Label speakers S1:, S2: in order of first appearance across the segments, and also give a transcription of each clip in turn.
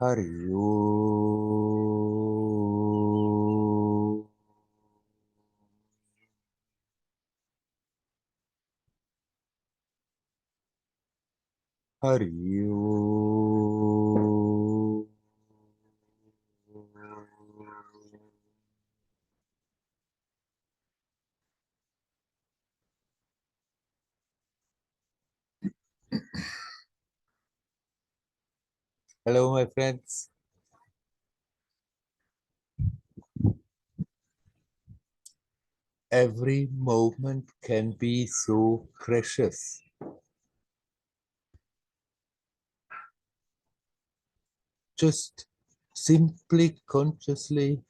S1: Hari Om. Hari Om. Hello, my friends. Every moment can be so precious. Just simply consciously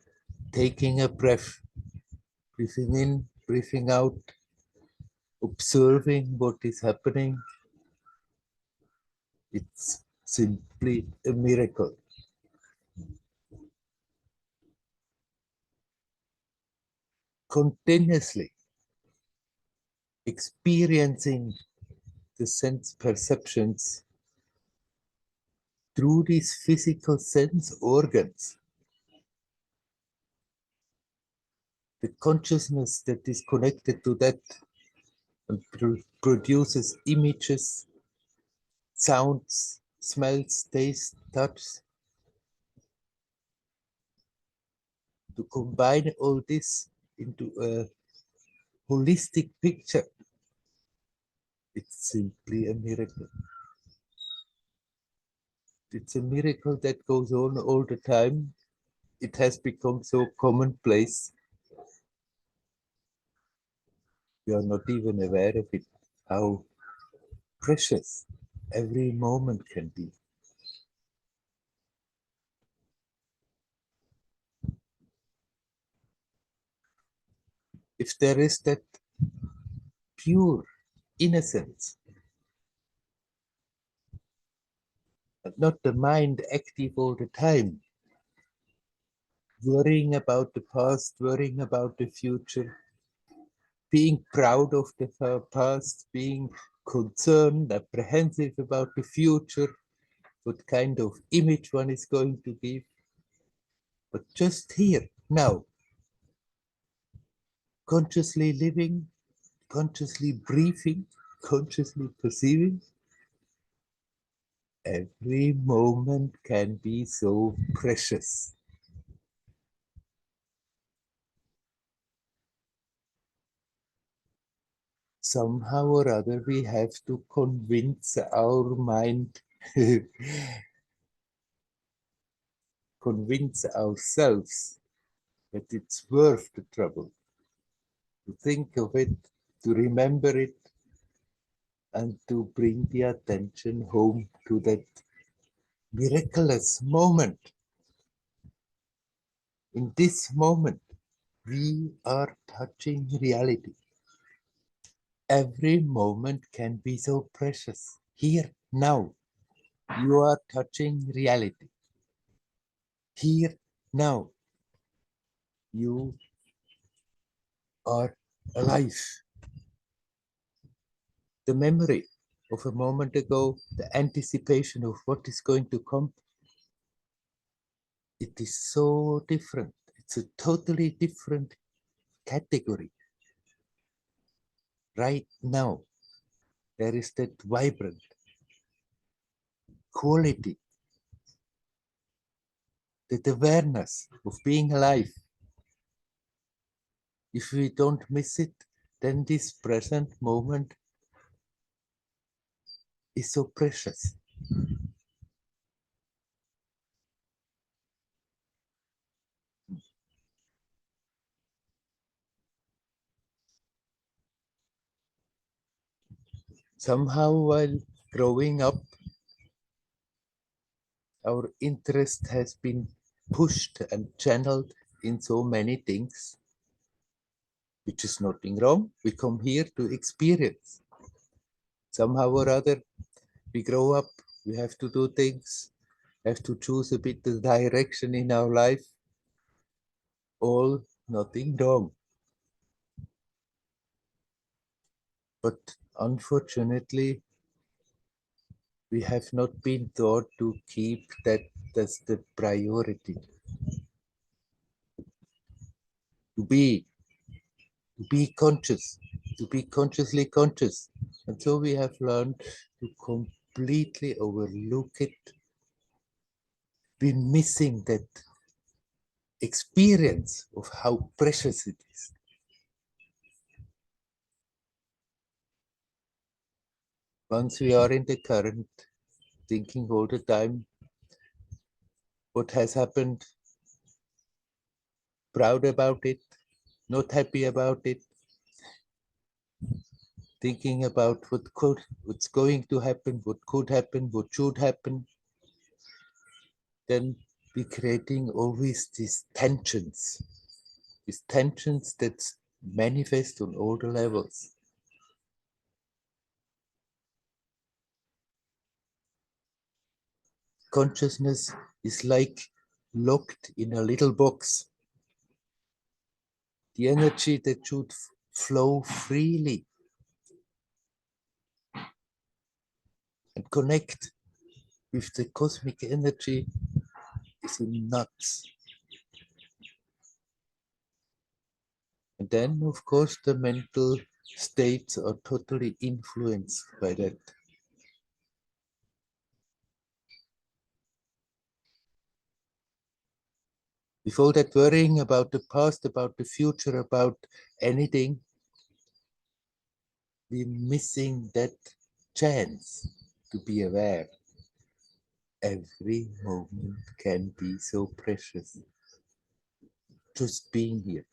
S1: taking a breath, breathing in, breathing out, observing what is happening. It's simply a miracle. Continuously experiencing the sense perceptions through these physical sense organs. The consciousness that is connected to that and produces images, sounds, smells, taste, touch. To combine all this into a holistic picture, it's simply a miracle. It's a miracle that goes on all the time. It has become so commonplace. We are not even aware of it, how precious every moment can be. If there is that pure innocence, not the mind active all the time, worrying about the past, worrying about the future, being proud of the past, being concerned, apprehensive about the future, what kind of image one is going to give. But just here, now, consciously living, consciously breathing, consciously perceiving, every moment can be so precious. Somehow or other, we have to convince our mind, convince ourselves that it's worth the trouble to think of it, to remember it, and to bring the attention home to that miraculous moment. In this moment, we are touching reality. Every moment can be so precious. Here, now, you are touching reality. Here, now, you are alive. The memory of a moment ago, the anticipation of what is going to come, it is so different. It's a totally different category. Right now, there is that vibrant quality, that awareness of being alive. If we don't miss it, then this present moment is so precious. Somehow, while growing up, our interest has been pushed and channeled in so many things, which is nothing wrong. We come here to experience. Somehow or other, we grow up, we have to do things, have to choose a bit the direction in our life. All nothing wrong. But unfortunately, we have not been taught to keep that That's the priority. To be conscious, to be consciously conscious. And so we have learned to completely overlook it. We're missing that experience of how precious it is. Once we are in the current, thinking all the time what has happened, proud about it, not happy about it, thinking about what's going to happen, what could happen, what should happen, then we're creating always these tensions that manifest on all the levels. Consciousness is like locked in a little box. The energy that should flow freely and connect with the cosmic energy is in nuts. And then, of course, the mental states are totally influenced by that. With all that worrying about the past, about the future, about anything, we're missing that chance to be aware. Every moment can be so precious. Just being here,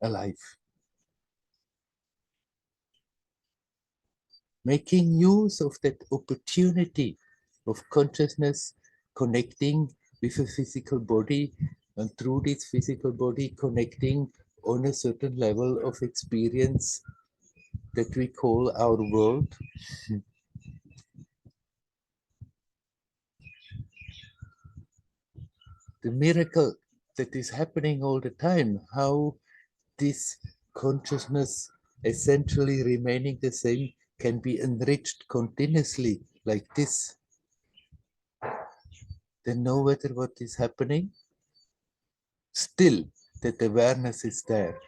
S1: alive. Making use of that opportunity of consciousness connecting with a physical body, and through this physical body connecting on a certain level of experience that we call our world. The miracle that is happening all the time, how this consciousness essentially remaining the same can be enriched continuously like this. Then no matter what is happening, still that awareness is there.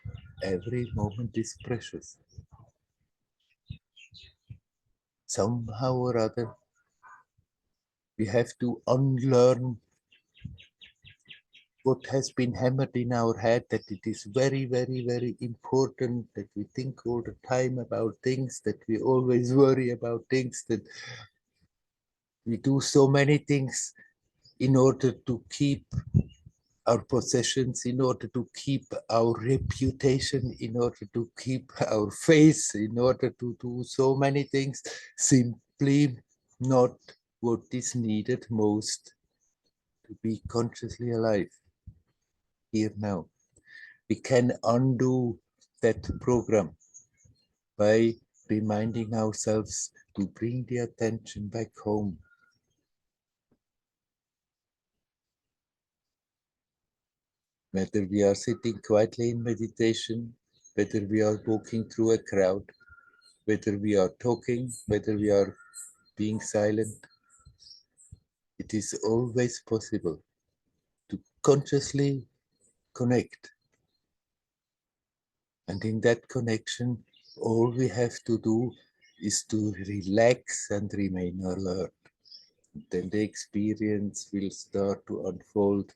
S1: Every moment is precious. Somehow or other, we have to unlearn what has been hammered in our head, that it is very, very, very important that we think all the time about things, that we always worry about things, that we do so many things in order to keep our possessions, in order to keep our reputation, in order to keep our face, in order to do so many things, simply not what is needed most to be consciously alive here now. We can undo that program by reminding ourselves to bring the attention back home. Whether we are sitting quietly in meditation, whether we are walking through a crowd, whether we are talking, whether we are being silent, it is always possible to consciously connect. And in that connection, all we have to do is to relax and remain alert. Then the experience will start to unfold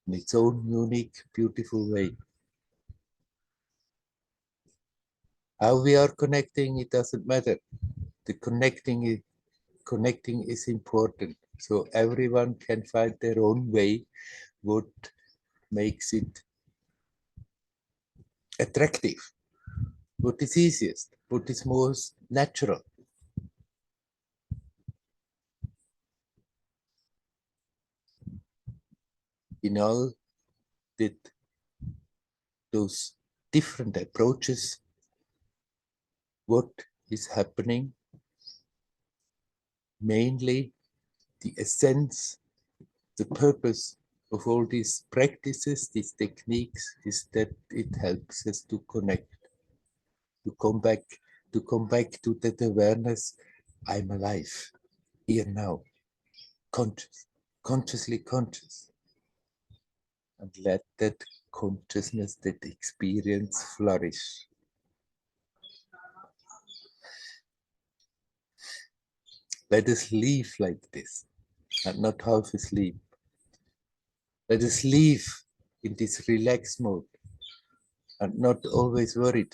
S1: in its own unique, beautiful way. How we are connecting, it doesn't matter. The connecting is important. So everyone can find their own way, what makes it attractive, what is easiest, what is most natural. In all that those different approaches, what is happening, mainly the essence, the purpose of all these practices, these techniques, is that it helps us to connect, to come back, to that awareness, I'm alive, here now. conscious, consciously conscious. And let that consciousness, that experience flourish. Let us live like this, and not half asleep. Let us live in this relaxed mode and not always worried.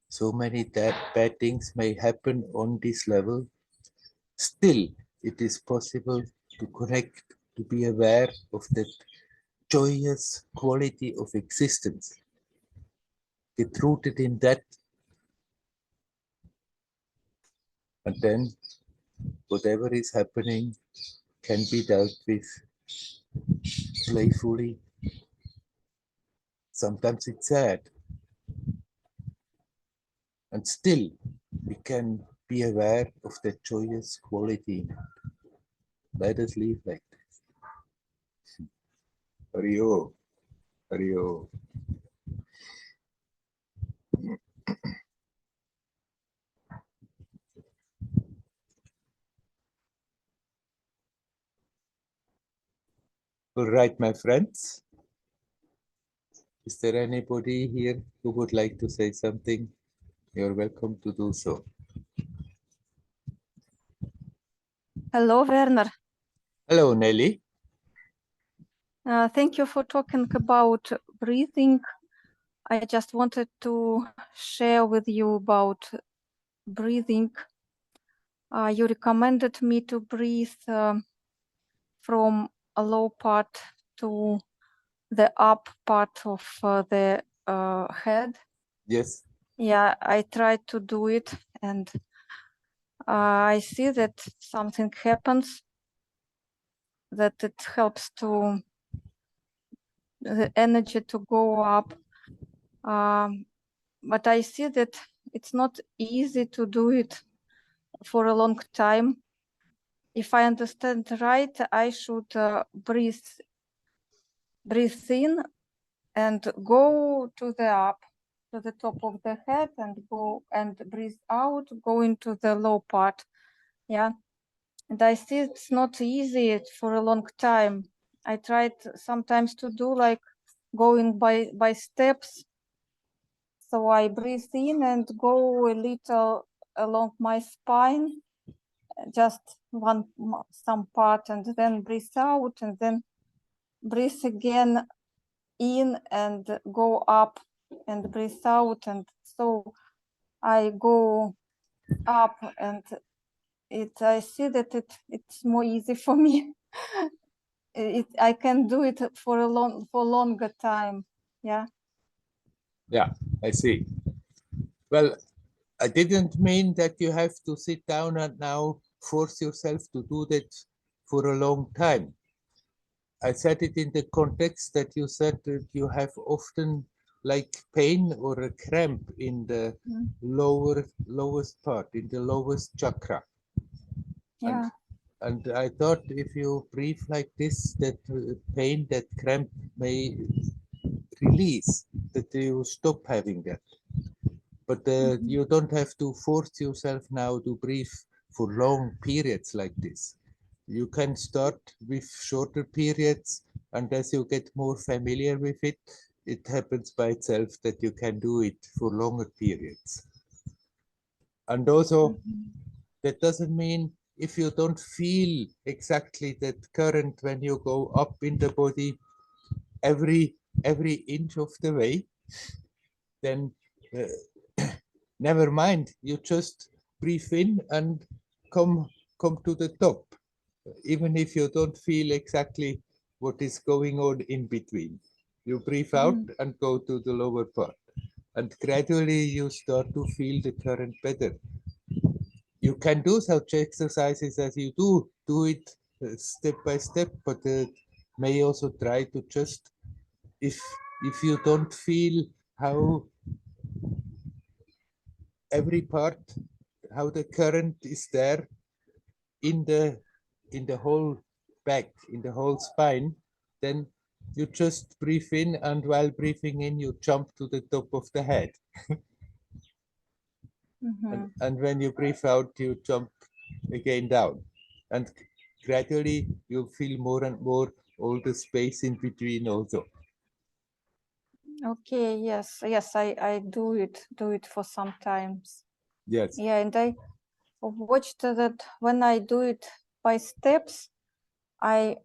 S1: So many bad things may happen on this level. Still, it is possible to connect, to be aware of that joyous quality of existence. Get rooted in that, and then whatever is happening can be dealt with playfully. Sometimes it's sad. And still, we can be aware of the joyous quality. Let us live like this. Hario, Hario. All right, my friends. Is there anybody here who would like to say something? You're welcome to do so.
S2: Hello, Werner.
S1: Hello, Nelly.
S2: Thank you for talking about breathing. I just wanted to share with you about breathing. You recommended me to breathe from a low part to the up part of the head.
S1: Yes.
S2: Yeah, I tried to do it, and I see that something happens, that it helps to the energy to go up. But I see that it's not easy to do it for a long time. If I understand right, I should breathe in and go to the up, to the top of the head, and go and breathe out, go into the low part. Yeah. And I see it's not easy for a long time. I tried sometimes to do like going by steps. So I breathe in and go a little along my spine, just some part, and then breathe out, and then breathe again in and go up and breathe out. And so I go up, and I see that it's more easy for me. I can do it for longer time. Yeah.
S1: Yeah, I see. Well, I didn't mean that you have to sit down and now force yourself to do that for a long time. I said it in the context that you said that you have often like pain or a cramp in the lowest part, in the lowest chakra.
S2: Yeah.
S1: And I thought if you breathe like this, that pain, that cramp may release, that you stop having that. But you don't have to force yourself now to breathe for long periods like this. You can start with shorter periods, and as you get more familiar with it, it happens by itself that you can do it for longer periods. And also, that doesn't mean if you don't feel exactly that current when you go up in the body every inch of the way, then never mind. You just breathe in and come to the top, even if you don't feel exactly what is going on in between. You breathe out and go to the lower part, and gradually you start to feel the current better. You can do such exercises as you do it step by step, but may also try to just, if you don't feel how every part, how the current is there in the whole back, in the whole spine, then you just breathe in, and while breathing in, you jump to the top of the head. And when you breathe out, you jump again down. And gradually you feel more and more all the space in between also.
S2: Okay, yes, I do it for some times.
S1: Yes.
S2: Yeah, and I watched that when I do it by steps, I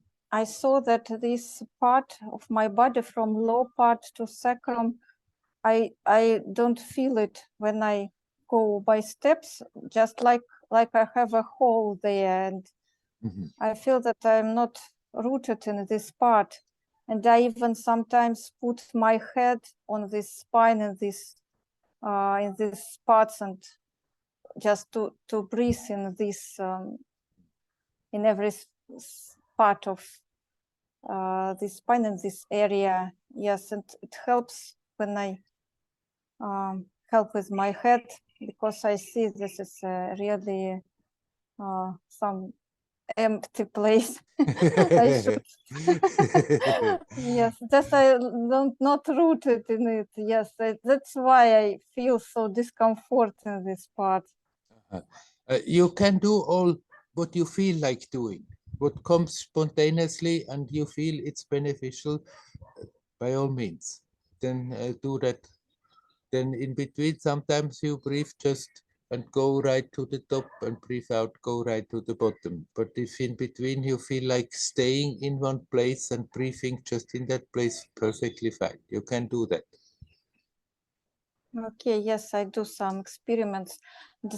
S2: saw that this part of my body from low part to sacrum, I don't feel it when I go by steps, just like I have a hole there, and I feel that I'm not rooted in this part. And I even sometimes put my head on this spine in these parts, and just to breathe in this in every part of the spine in this area. Yes, and it helps when I help with my head, because I see this is really some empty place. I should yes, just I don't not rooted in it. Yes, that's why I feel so discomfort in this part.
S1: You can do all what you feel like doing, what comes spontaneously and you feel it's beneficial, by all means. Then do that. Then in between, sometimes you breathe just and go right to the top and breathe out, go right to the bottom. But if in between you feel like staying in one place and breathing just in that place, perfectly fine. You can do that.
S2: Okay, yes, I do some experiments.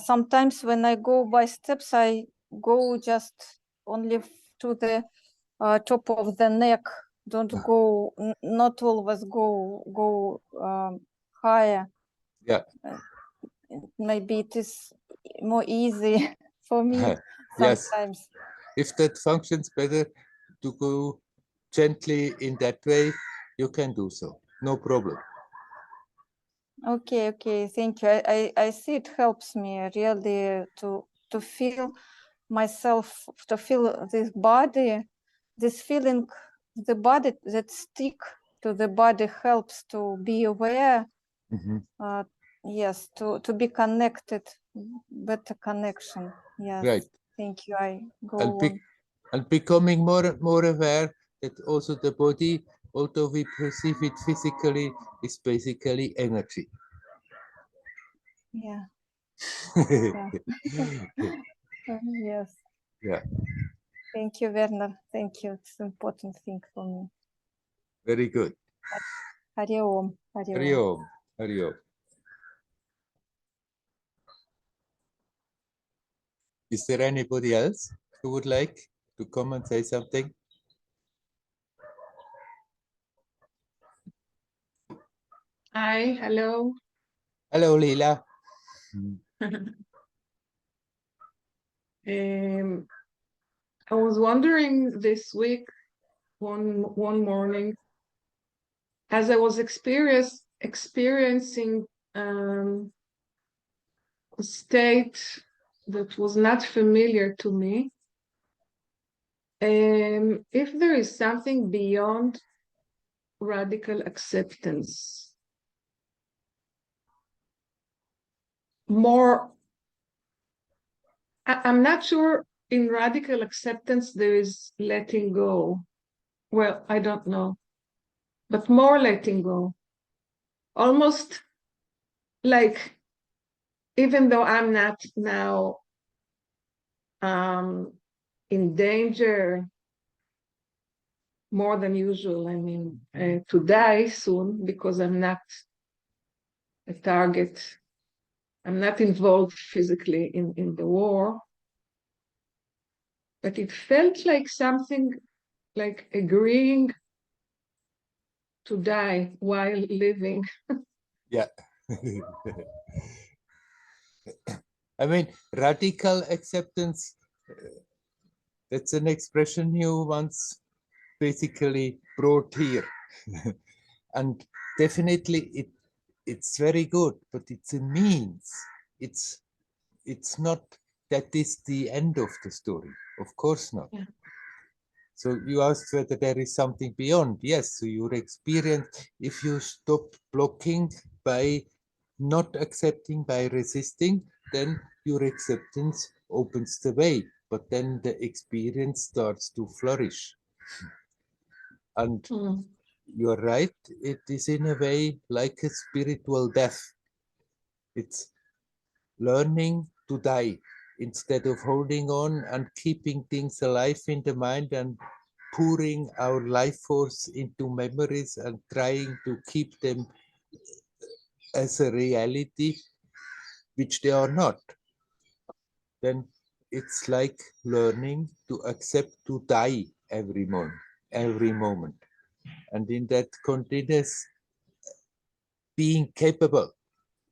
S2: Sometimes when I go by steps, I go just only to the top of the neck. Don't go, not always go higher.
S1: Yeah.
S2: Maybe it is more easy for me
S1: Yes.
S2: sometimes.
S1: If that functions better to go gently in that way, you can do so. No problem.
S2: Okay, thank you. I see it helps me really to feel myself, to feel this body, this feeling, the body that stick to the body helps to be aware. Yes, to be connected, better connection. Yes,
S1: Right.
S2: thank you. I go
S1: And,
S2: on.
S1: and becoming more and more aware that also the body, although we perceive it physically, is basically energy.
S2: Yeah. Yes.
S1: Yeah.
S2: Thank you, Werner. Thank you. It's an important thing for me.
S1: Very good.
S2: Hari Om. Hari
S1: Hari
S2: Om.
S1: Om. Hari Om. Is there anybody else who would like to come and say something?
S3: Hi, hello.
S1: Hello, Leela.
S3: I was wondering this week, one morning, as I was experiencing a state that was not familiar to me, if there is something beyond radical acceptance, more, I'm not sure in radical acceptance there is letting go. Well, I don't know, but more letting go. Almost like, even though I'm not now in danger more than usual, I mean, to die soon because I'm not a target, I'm not involved physically in the war, but it felt like something like agreeing to die while living.
S1: Yeah. I mean, radical acceptance, that's an expression you once basically brought here. And definitely it's very good, but it's a means. It's not that is the end of the story. Of course not.
S3: Yeah.
S1: So you asked whether there is something beyond. Yes, so your experience, if you stop blocking by not accepting, by resisting, then your acceptance opens the way. but then the experience starts to flourish. And you're right, it is in a way like a spiritual death. It's learning to die instead of holding on and keeping things alive in the mind and pouring our life force into memories and trying to keep them as a reality, which they are not. Then it's like learning to accept to die every moment. And in that continuous being capable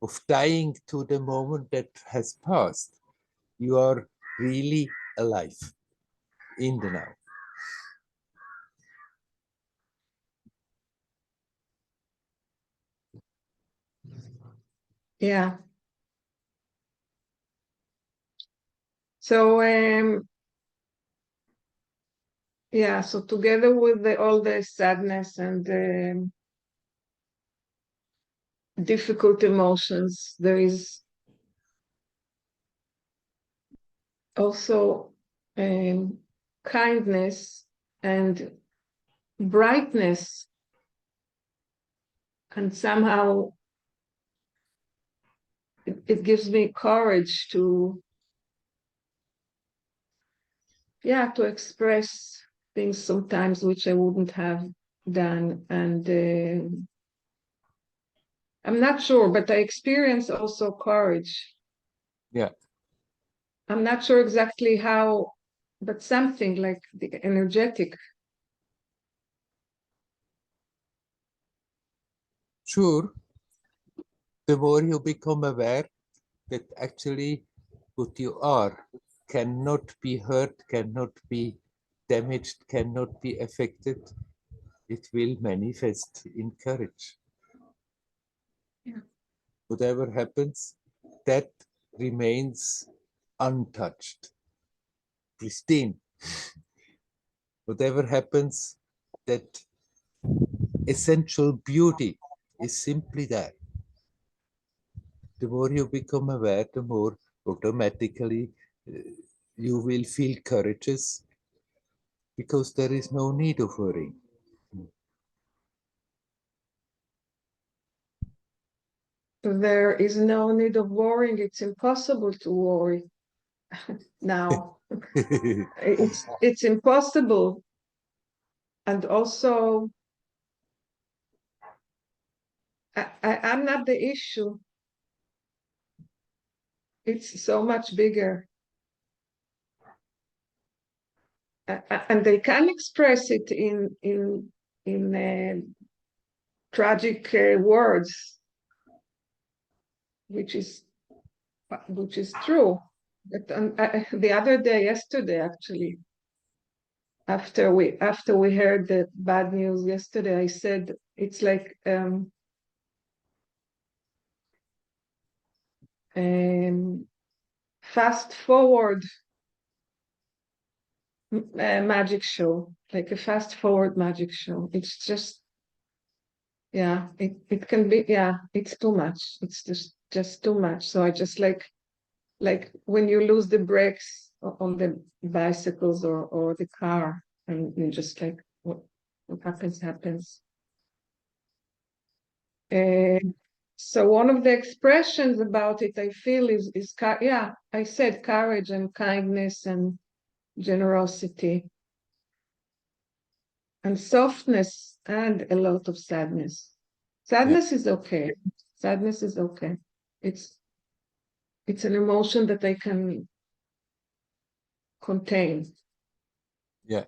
S1: of dying to the moment that has passed, you are really alive in the now.
S3: Yeah. So yeah, so together with all the sadness and the difficult emotions, there is also kindness and brightness, and somehow it gives me courage to express things sometimes which I wouldn't have done. And I'm not sure, but I experience also courage.
S1: Yeah.
S3: I'm not sure exactly how, but something like the energetic.
S1: Sure, the more you become aware that actually what you are cannot be hurt, cannot be damaged, cannot be affected, it will manifest in courage.
S3: Yeah.
S1: Whatever happens, that remains untouched, pristine. Whatever happens, that essential beauty is simply there. The more you become aware, the more automatically you will feel courageous because there is no need of worrying.
S3: There is no need of worrying. It's impossible to worry now. It's impossible. And also, I'm not the issue. It's so much bigger. And they can express it in tragic words, which is true. But the other day, yesterday, actually, after we heard the bad news yesterday, I said it's like fast forward magic show, like a fast forward magic show. It's just, yeah, it can be, yeah, it's too much. It's just too much. So I just like when you lose the brakes on the bicycles or the car, and you just like what happens. So one of the expressions about it, I feel, is yeah, I said courage and kindness and generosity and softness and a lot of sadness. Sadness is okay. Sadness is okay. It's an emotion that I can contain.
S1: Yeah.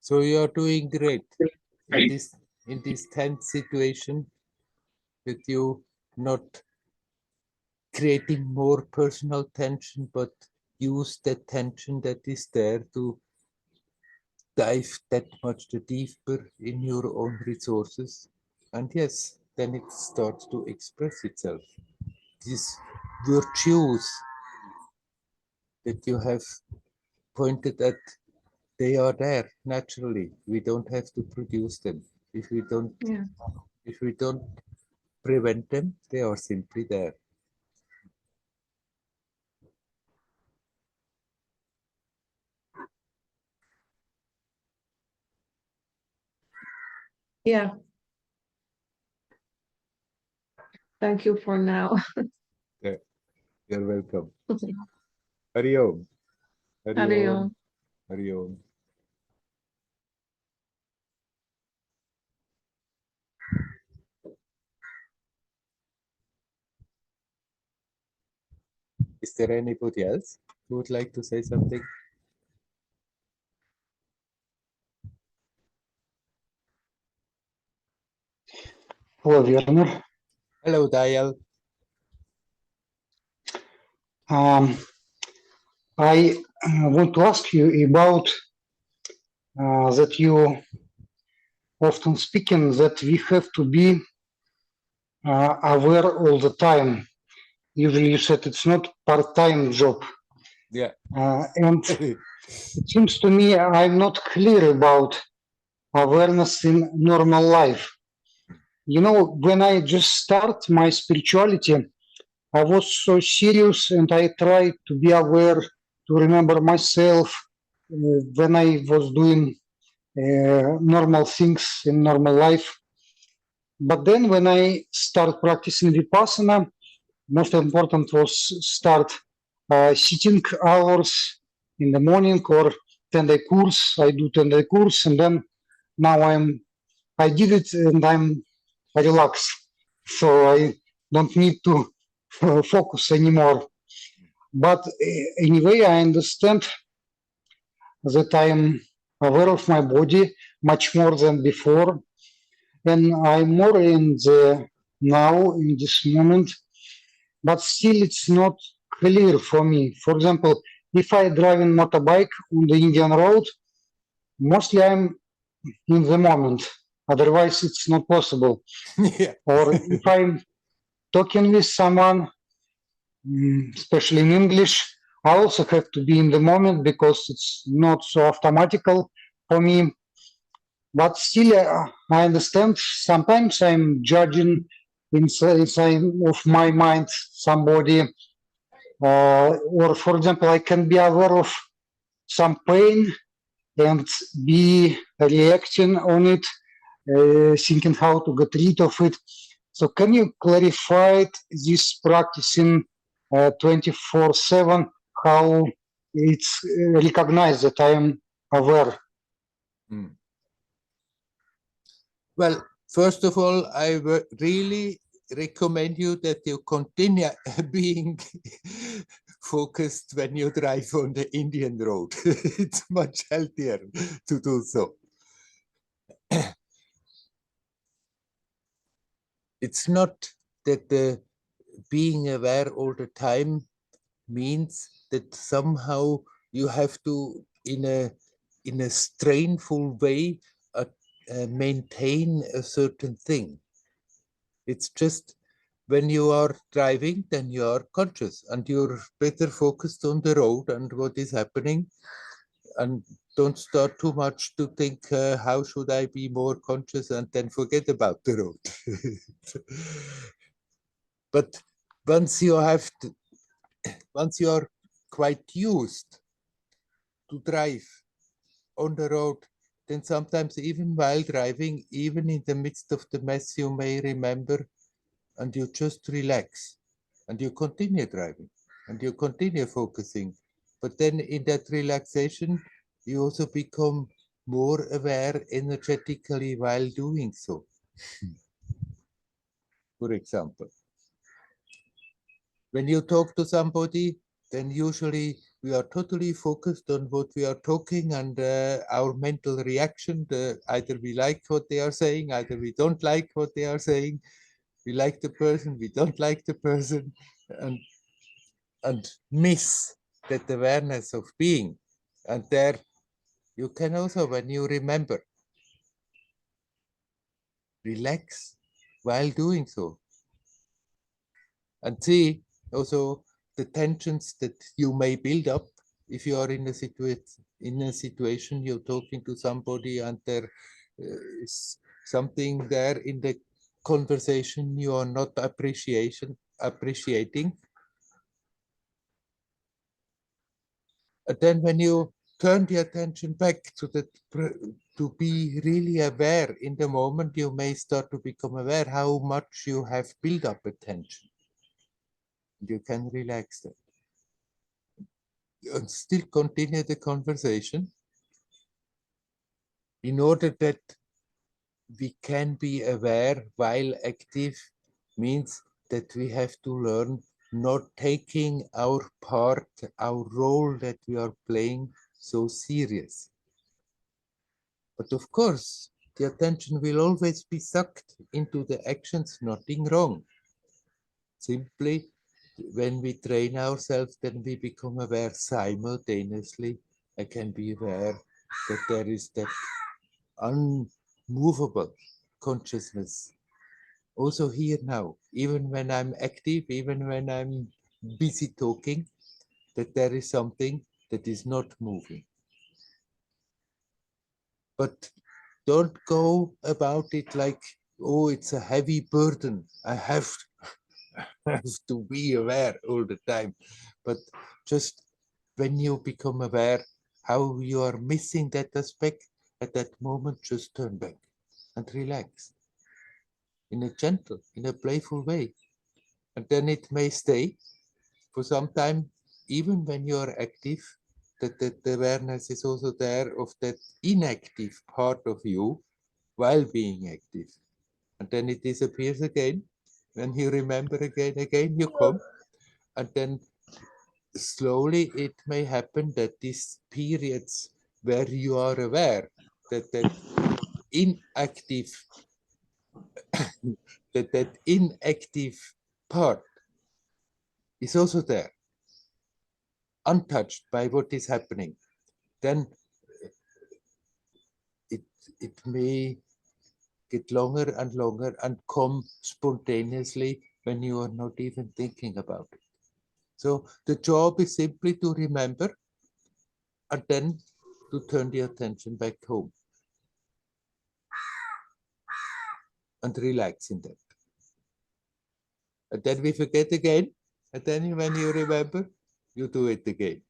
S1: So you are doing great in this tense situation, that you not creating more personal tension, but use the tension that is there to dive that much deeper in your own resources. And yes, then it starts to express itself. These virtues that you have pointed at, they are there naturally. We don't have to produce them. If we don't,
S3: Yeah.
S1: if we don't prevent them, they are simply there.
S3: Yeah. Thank you for now.
S1: Yeah. You're welcome. Hari Om. Hari
S3: Hari
S1: Om.
S3: Om.
S1: Hari Om. Is there anybody else who would like to say something?
S4: Hello, Werner.
S1: Hello, Dayal.
S4: I want to ask you about that you often speaking that we have to be aware all the time. Usually you said it's not part-time job.
S1: Yeah.
S4: And it seems to me I'm not clear about awareness in normal life. You know, when I just start my spirituality, I was so serious and I tried to be aware, to remember myself when I was doing normal things in normal life. But then when I start practicing Vipassana, most important was start sitting hours in the morning or 10-day course. I do 10-day course and then now I did it and I'm relaxed. So I don't need to focus anymore. But anyway, I understand that I am aware of my body much more than before. And I'm more in the now, in this moment, but still it's not clear for me. For example, if I drive in motorbike on the Indian road, mostly I'm in the moment. Otherwise, it's not possible.
S1: Yeah.
S4: Or if I'm talking with someone, especially in English, I also have to be in the moment because it's not so automatical for me. But still, I understand sometimes I'm judging inside of my mind somebody, or for example, I can be aware of some pain and be reacting on it, thinking how to get rid of it. So can you clarify this practicing 24/7, how it's recognized that I am aware?
S1: Well, first of all, I really recommend you that you continue being focused when you drive on the Indian road. It's much healthier to do so. It's not that the being aware all the time means that somehow you have to, in a strainful way, maintain a certain thing. It's just when you are driving, then you are conscious and you're better focused on the road and what is happening, and don't start too much to think, how should I be more conscious, and then forget about the road. But once you are quite used to drive on the road, then sometimes even while driving, even in the midst of the mess, you may remember and you just relax and you continue driving and you continue focusing. But then in that relaxation, you also become more aware energetically while doing so. For example, when you talk to somebody, then usually we are totally focused on what we are talking and our mental reaction. Either we like what they are saying, either we don't like what they are saying. We like the person, we don't like the person, and miss that awareness of being. And there you can also, when you remember, relax while doing so. And see also the tensions that you may build up if you are in a situation you're talking to somebody and there is something there in the conversation you are not appreciating. And then when you turn the attention back to to be really aware in the moment, you may start to become aware how much you have built up attention. You can relax that. And still continue the conversation in order that we can be aware while active means that we have to learn not taking our part, our role that we are playing so serious. But of course, the attention will always be sucked into the actions, nothing wrong. Simply, when we train ourselves, then we become aware simultaneously. I can be aware that there is that unmovable consciousness also here now, even when I'm active, even when I'm busy talking, that there is something that is not moving. But don't go about it like, oh, it's a heavy burden. I have to be aware all the time. But just when you become aware how you are missing that aspect, at that moment, just turn back and relax in a gentle, in a playful way. And then it may stay for some time, even when you are active, that the awareness is also there of that inactive part of you while being active. And then it disappears again. When you remember again you come. And then slowly it may happen that these periods where you are aware that inactive that inactive part is also there, untouched by what is happening, then it may get longer and longer and come spontaneously when you are not even thinking about it. So the job is simply to remember and then to turn the attention back home and relax in that. And then we forget again, and then when you remember, you do it again.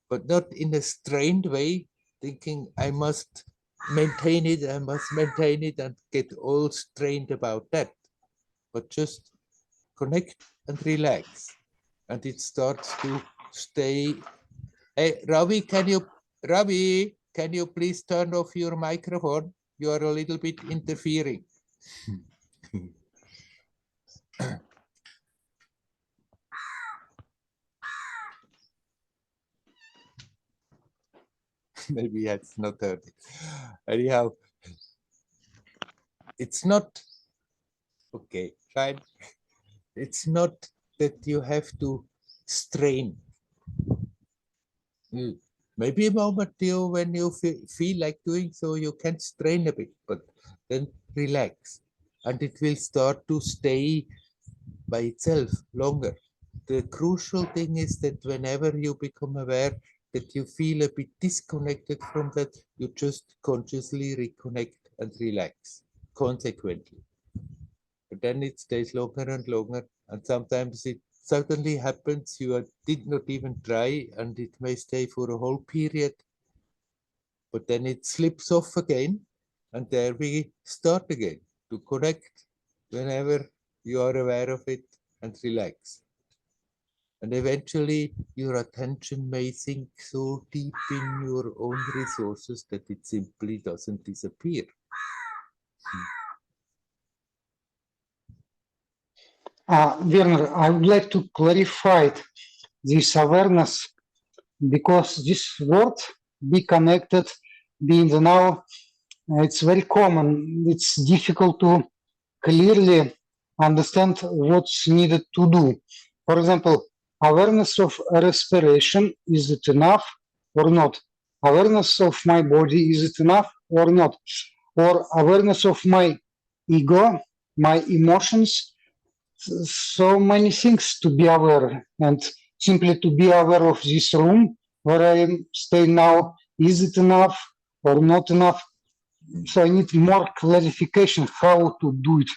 S1: But not in a strained way, thinking I must maintain it and get all strained about that. But just connect and relax. And it starts to stay. Hey, Ravi, can you please turn off your microphone? You are a little bit interfering. Maybe that's not heard it. Anyhow, it's not okay, fine. It's not that you have to strain. Maybe a moment when you feel like doing so, you can strain a bit, but then relax. And it will start to stay by itself longer. The crucial thing is that whenever you become aware that you feel a bit disconnected from that, you just consciously reconnect and relax consequently. But then it stays longer and longer, and sometimes it suddenly happens you did not even try, and it may stay for a whole period, but then it slips off again, and there we start again to connect whenever you are aware of it and relax. And eventually your attention may sink so deep in your own resources that it simply doesn't disappear.
S4: Werner, I would like to clarify this awareness because this word, be connected, be in the now, it's very common. It's difficult to clearly understand what's needed to do. For example, awareness of respiration, is it enough or not? Awareness of my body, is it enough or not? Or awareness of my ego, my emotions, so many things to be aware, and simply to be aware of this room where I am staying now, is it enough or not enough? So I need more clarification how to do it.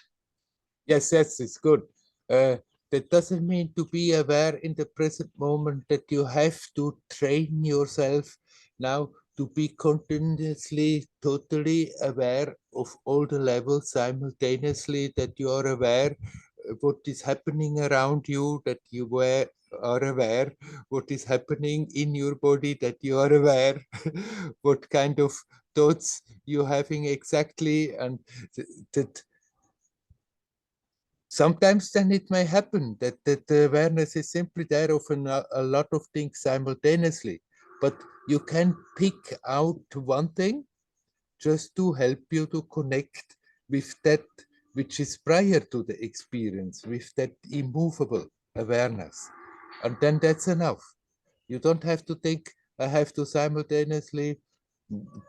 S1: Yes, yes, it's good. That doesn't mean to be aware in the present moment that you have to train yourself now to be continuously, totally aware of all the levels simultaneously, that you are aware what is happening around you, that you are aware what is happening in your body, that you are aware what kind of thoughts you're having exactly, and that sometimes then it may happen that the awareness is simply there of a lot of things simultaneously, but you can pick out one thing just to help you to connect with that which is prior to the experience, with that immovable awareness. And then that's enough. You don't have to think, I have to simultaneously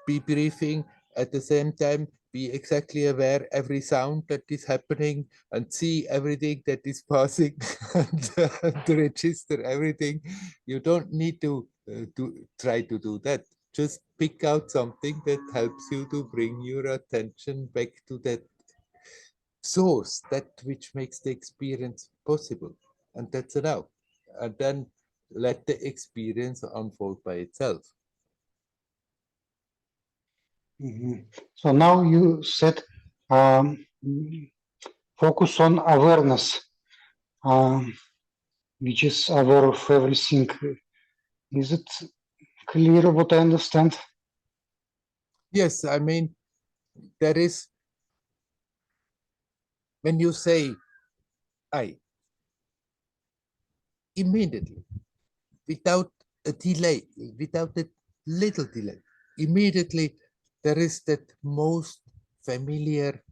S1: be breathing at the same time, be exactly aware every sound that is happening and see everything that is passing and to register everything. You don't need to try to do that. Just pick out something that helps you to bring your attention back to that source, that which makes the experience possible. And that's enough. And then let the experience unfold by itself.
S4: So now you said focus on awareness, which is aware of everything. Is it clear what I understand?
S1: Yes, I mean, there is, when you say I, immediately, without a delay, without a little delay, immediately there is that most familiar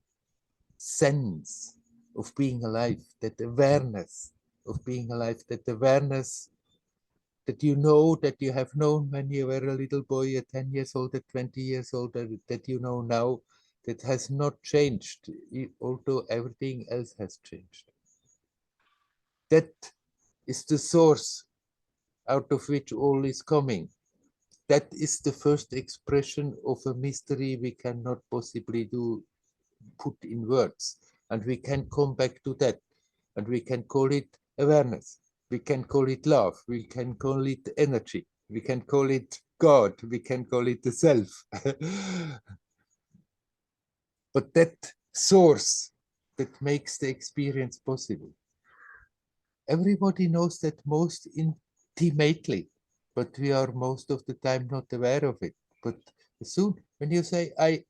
S1: sense of being alive, that awareness of being alive, that awareness that you know, that you have known when you were a little boy at 10 years old, at 20 years old, that you know now, that has not changed, although everything else has changed. That is the source out of which all is coming. That is the first expression of a mystery we cannot possibly put in words. And we can come back to that. And we can call it awareness. We can call it love. We can call it energy. We can call it God. We can call it the self. But that source that makes the experience possible. Everybody knows that most intimately, but we are most of the time not aware of it. But soon, when you say I,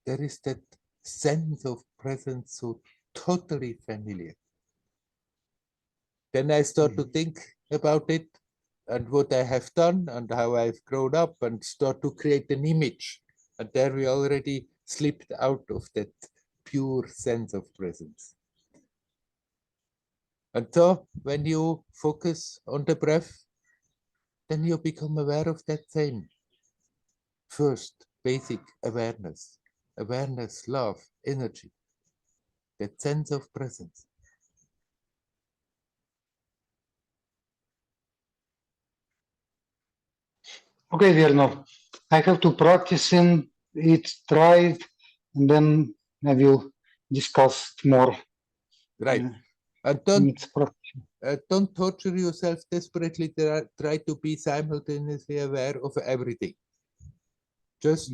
S1: there is that sense of presence so totally familiar. Then I start to think about it and what I have done and how I've grown up and start to create an image. And there we already slipped out of that pure sense of presence. And so when you focus on the breath, then you become aware of that same first basic awareness. Awareness, love, energy, that sense of presence.
S4: Okay, Werner, I have to practice in it, try it, and then I will discuss it more.
S1: Right. And don't torture yourself desperately. Try to be simultaneously aware of everything. Just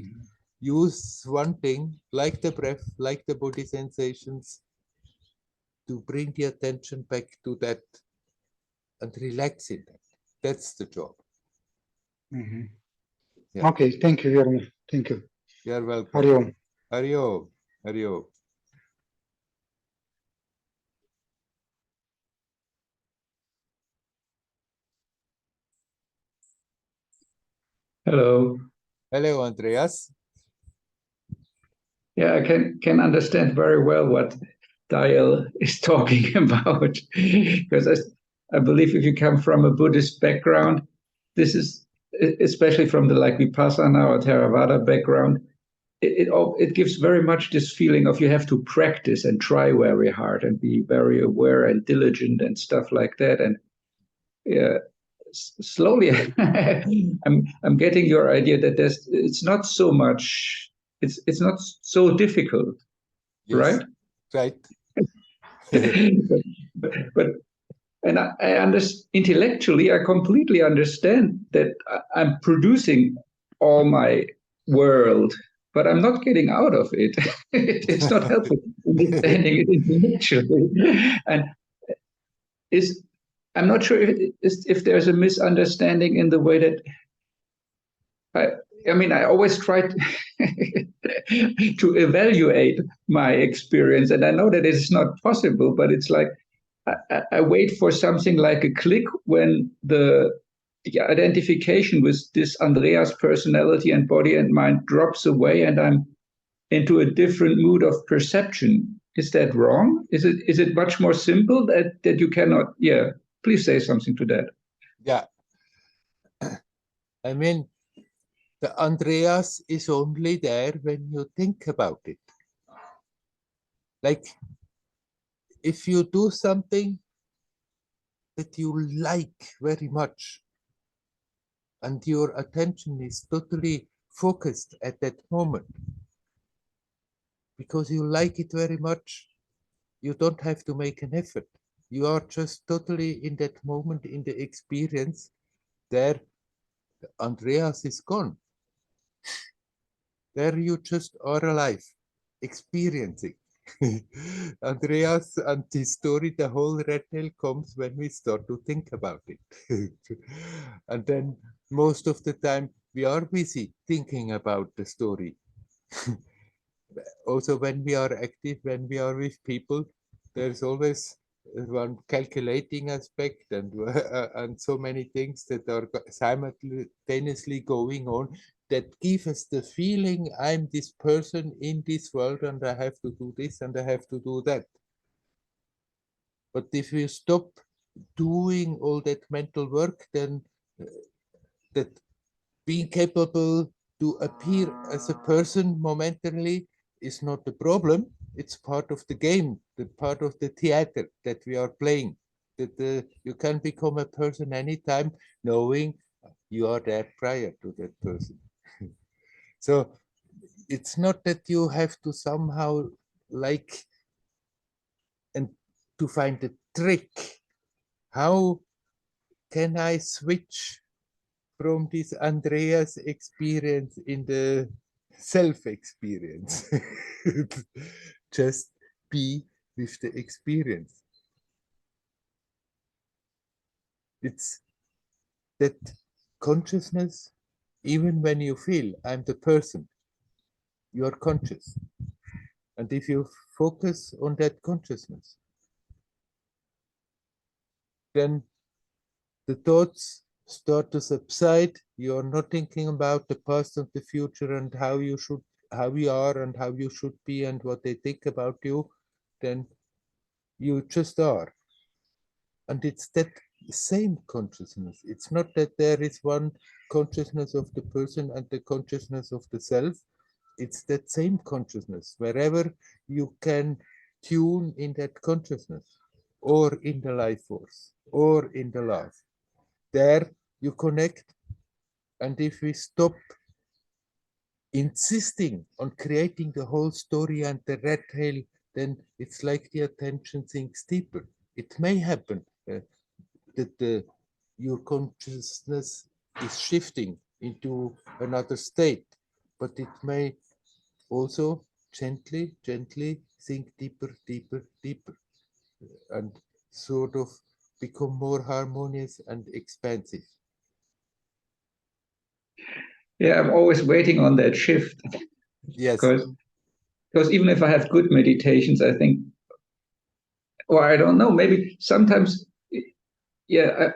S1: use one thing, like the breath, like the body sensations, to bring the attention back to that and relax in that. That's the job. Yeah.
S4: Okay, thank you, Werner. Thank you.
S1: You're welcome.
S4: Hariom.
S1: Hariom. Hariom.
S5: Hello.
S1: Hello, Andreas.
S5: Yeah, I can understand very well what Dial is talking about because I believe if you come from a Buddhist background, this is especially from the like Vipassana or Theravada background, it gives very much this feeling of you have to practice and try very hard and be very aware and diligent and stuff like that. And yeah, slowly I'm getting your idea that it's not so much, it's not so difficult,
S1: Yes,
S5: right?
S1: right.
S5: but and intellectually, I completely understand that I'm producing all my world, but I'm not getting out of it. It's not helpful understanding it intellectually. And is I'm not sure if there's a misunderstanding in the way that I mean, I always try to evaluate my experience, and I know that it's not possible, but it's like I wait for something like a click when the identification with this Andreas personality and body and mind drops away, and I'm into a different mood of perception. Is that wrong? Is it much more simple that you cannot? Yeah, please say something to that.
S1: Yeah. I mean, the Andreas is only there when you think about it. Like, if you do something that you like very much, and your attention is totally focused at that moment, because you like it very much, you don't have to make an effort. You are just totally in that moment in the experience. There, Andreas is gone. There you just are alive, experiencing. Andreas and his story, the whole red tail comes when we start to think about it. And then most of the time we are busy thinking about the story. Also, when we are active, when we are with people, there's always one calculating aspect and so many things that are simultaneously going on that give us the feeling I'm this person in this world and I have to do this and I have to do that. But if you stop doing all that mental work, then that being capable to appear as a person momentarily is not the problem. It's part of the game, the part of the theater that we are playing. That you can become a person anytime, knowing you are there prior to that person. So it's not that you have to somehow like and to find a trick. How can I switch from this Andreas experience in the self-experience? Just be with the experience. It's that consciousness, even when you feel I'm the person, you are conscious. And if you focus on that consciousness, then the thoughts start to subside. You are not thinking about the past and the future and how you are and how you should be and what they think about you. Then you just are. And it's that same consciousness. It's not that there is one consciousness of the person and the consciousness of the self. It's that same consciousness. Wherever you can tune in that consciousness, or in the life force, or in the love, there you connect. And if we stop insisting on creating the whole story and the red tail, then it's like the attention sinks deeper. It may happen that your consciousness is shifting into another state, but it may also gently sink deeper, and sort of become more harmonious and expansive.
S5: Yeah, I'm always waiting on that shift.
S1: Yes.
S5: Because even if I have good meditations, I think, or I don't know, maybe sometimes, yeah,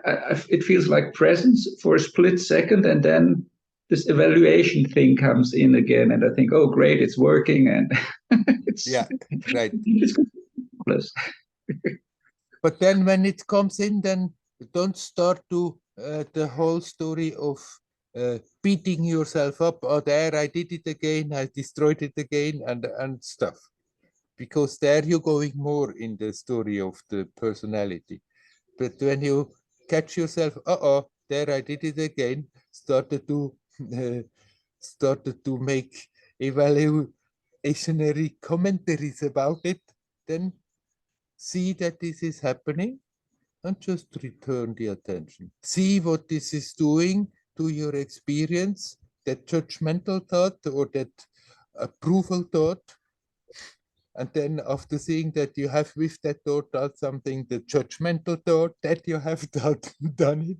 S5: it feels like presence for a split second, and then this evaluation thing comes in again, and I think, oh, great, it's working, and it's
S1: Yeah, right.
S5: It's complex.
S1: But then when it comes in, then don't start to the whole story of beating yourself up. Oh, there, I did it again, I destroyed it again, and stuff. Because there you're going more in the story of the personality. But when you catch yourself, there I did it again, started to make evaluationary commentaries about it, then see that this is happening and just return the attention. See what this is doing to your experience, that judgmental thought or that approval thought. And then after seeing that you have with that thought done something, the judgmental thought that you have done it,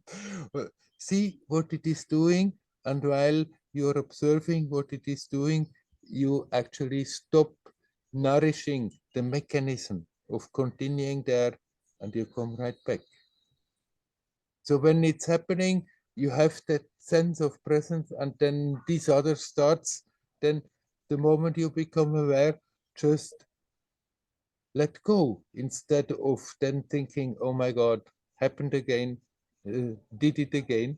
S1: see what it is doing. And while you're observing what it is doing, you actually stop nourishing the mechanism of continuing there, and you come right back. So when it's happening, you have that sense of presence, and then this other starts. Then the moment you become aware, just let go instead of then thinking, oh my God, happened again, did it again.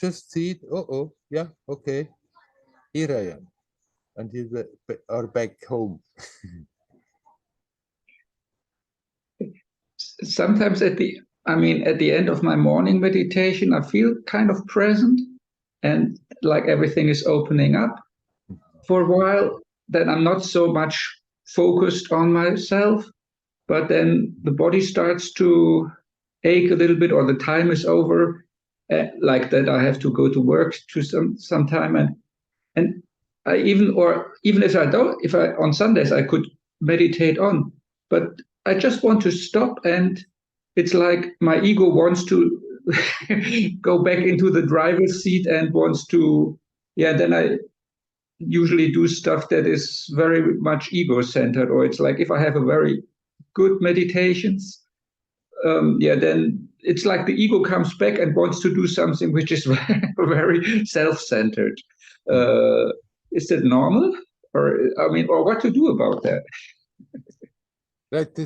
S1: Just see it, oh, yeah, okay, here I am. And you are back home.
S5: Sometimes at the end of my morning meditation, I feel kind of present and like everything is opening up. For a while, then I'm not so much focused on myself, but then the body starts to ache a little bit, or the time is over, like that I have to go to work to some time, and I even if I don't, if I on Sundays I could meditate on, but I just want to stop, and it's like my ego wants to go back into the driver's seat and wants to, yeah, then I usually do stuff that is very much ego centered, or it's like if I have a very good meditations, then it's like the ego comes back and wants to do something which is very self-centered. Is that normal, or or what to do about that?
S1: Right,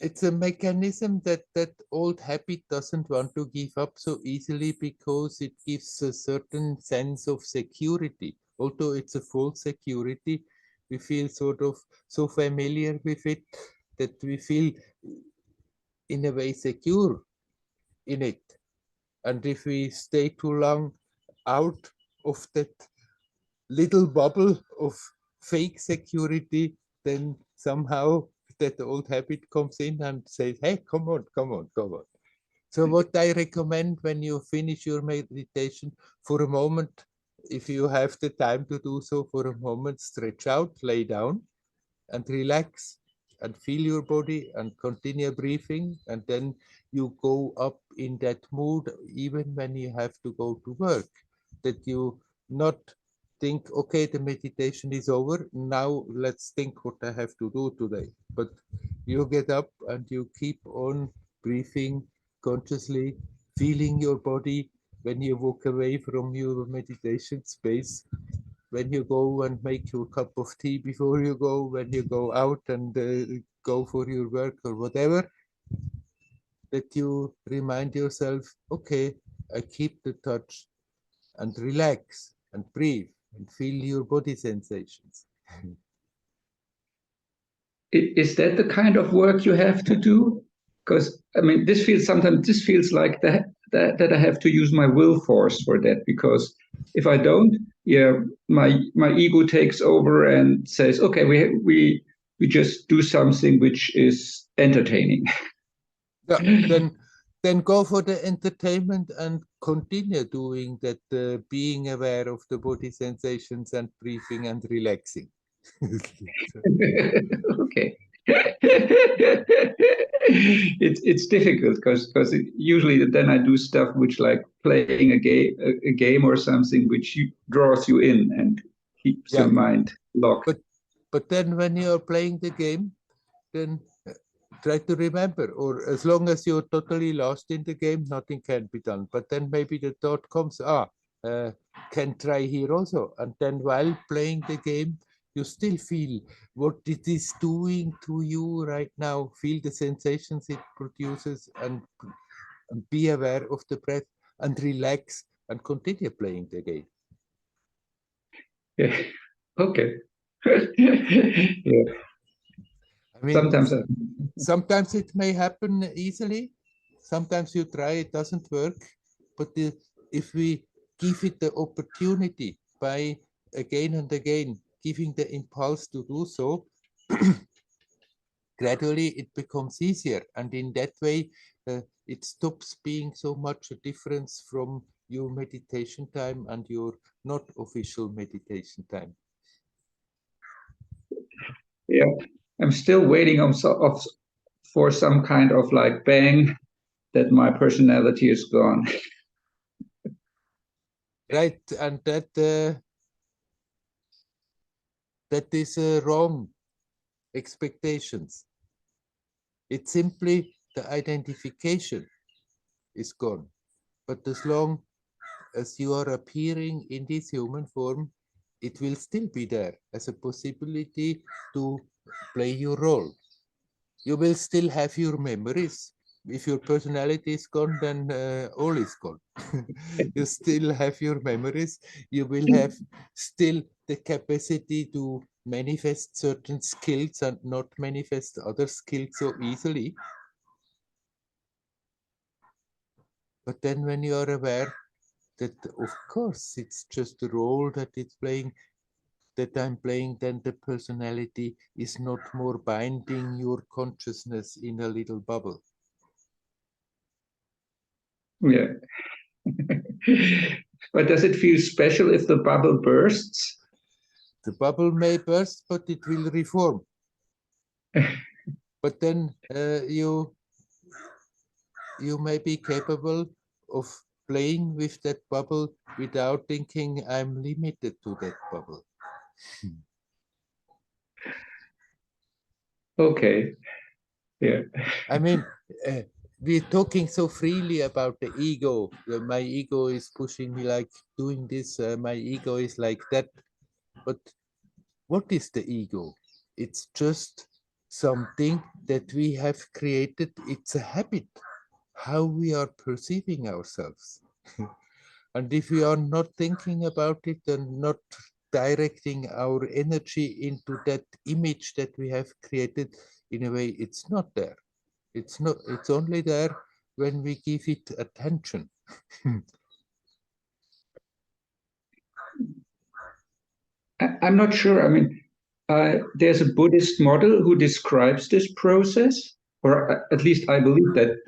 S1: it's a mechanism that old habit doesn't want to give up so easily, because it gives a certain sense of security. Although it's a false security, we feel sort of so familiar with it that we feel in a way secure in it. And if we stay too long out of that little bubble of fake security, then somehow that old habit comes in and says, hey, come on. So what I recommend when you finish your meditation, for a moment, if you have the time to do so, for a moment, stretch out, lay down and relax and feel your body and continue breathing. And then you go up in that mood, even when you have to go to work, that you not think, okay, the meditation is over, now let's think what I have to do today. But you get up and you keep on breathing consciously, feeling your body when you walk away from your meditation space, when you go and make your cup of tea before you go, when you go out and go for your work or whatever, that you remind yourself, okay, I keep the touch, and relax and breathe and feel your body sensations.
S5: Is that the kind of work you have to do? Because this feels like that I have to use my will force for that, because if I don't, my ego takes over and says, okay, we just do something which is entertaining.
S1: Yeah, then go for the entertainment and continue doing that, being aware of the body sensations and breathing and relaxing.
S5: Okay. It's difficult because usually then I do stuff which, like playing a game or something which draws you in and keeps your mind locked.
S1: But then when you're playing the game, then try to remember, or as long as you're totally lost in the game, nothing can be done. But then maybe the thought comes, can try here also. And then while playing the game, you still feel what it is doing to you right now. Feel the sensations it produces, and be aware of the breath and relax and continue playing the game.
S5: Yeah. Okay. Yeah.
S1: I mean,
S5: Sometimes
S1: sometimes it may happen easily. Sometimes you try, it doesn't work. But if we give it the opportunity by again and again giving the impulse to do so, gradually it becomes easier, and in that way it stops being so much a difference from your meditation time and your not official meditation time.
S5: Yeah, I'm still waiting for some kind of like bang that my personality is gone.
S1: Right, and that is wrong expectations. It's simply the identification is gone. But as long as you are appearing in this human form, it will still be there as a possibility to play your role. You will still have your memories. If your personality is gone, then all is gone. You still have your memories. You will have still the capacity to manifest certain skills and not manifest other skills so easily. But then when you are aware that, of course, it's just a role that it's playing, that I'm playing, then the personality is not more binding your consciousness in a little bubble.
S5: Yeah. But does it feel special if the bubble bursts?
S1: The bubble may burst, but it will reform. But then you may be capable of playing with that bubble without thinking I'm limited to that bubble.
S5: Okay. Yeah.
S1: I mean, we're talking so freely about the ego. My ego is pushing me like doing this. My ego is like that. But what is the ego? It's just something that we have created. It's a habit, how we are perceiving ourselves. And if we are not thinking about it and not directing our energy into that image that we have created, in a way, it's not there. It's not. It's only there when we give it attention.
S5: I'm not sure. I mean, there's a Buddhist model who describes this process, or at least I believe that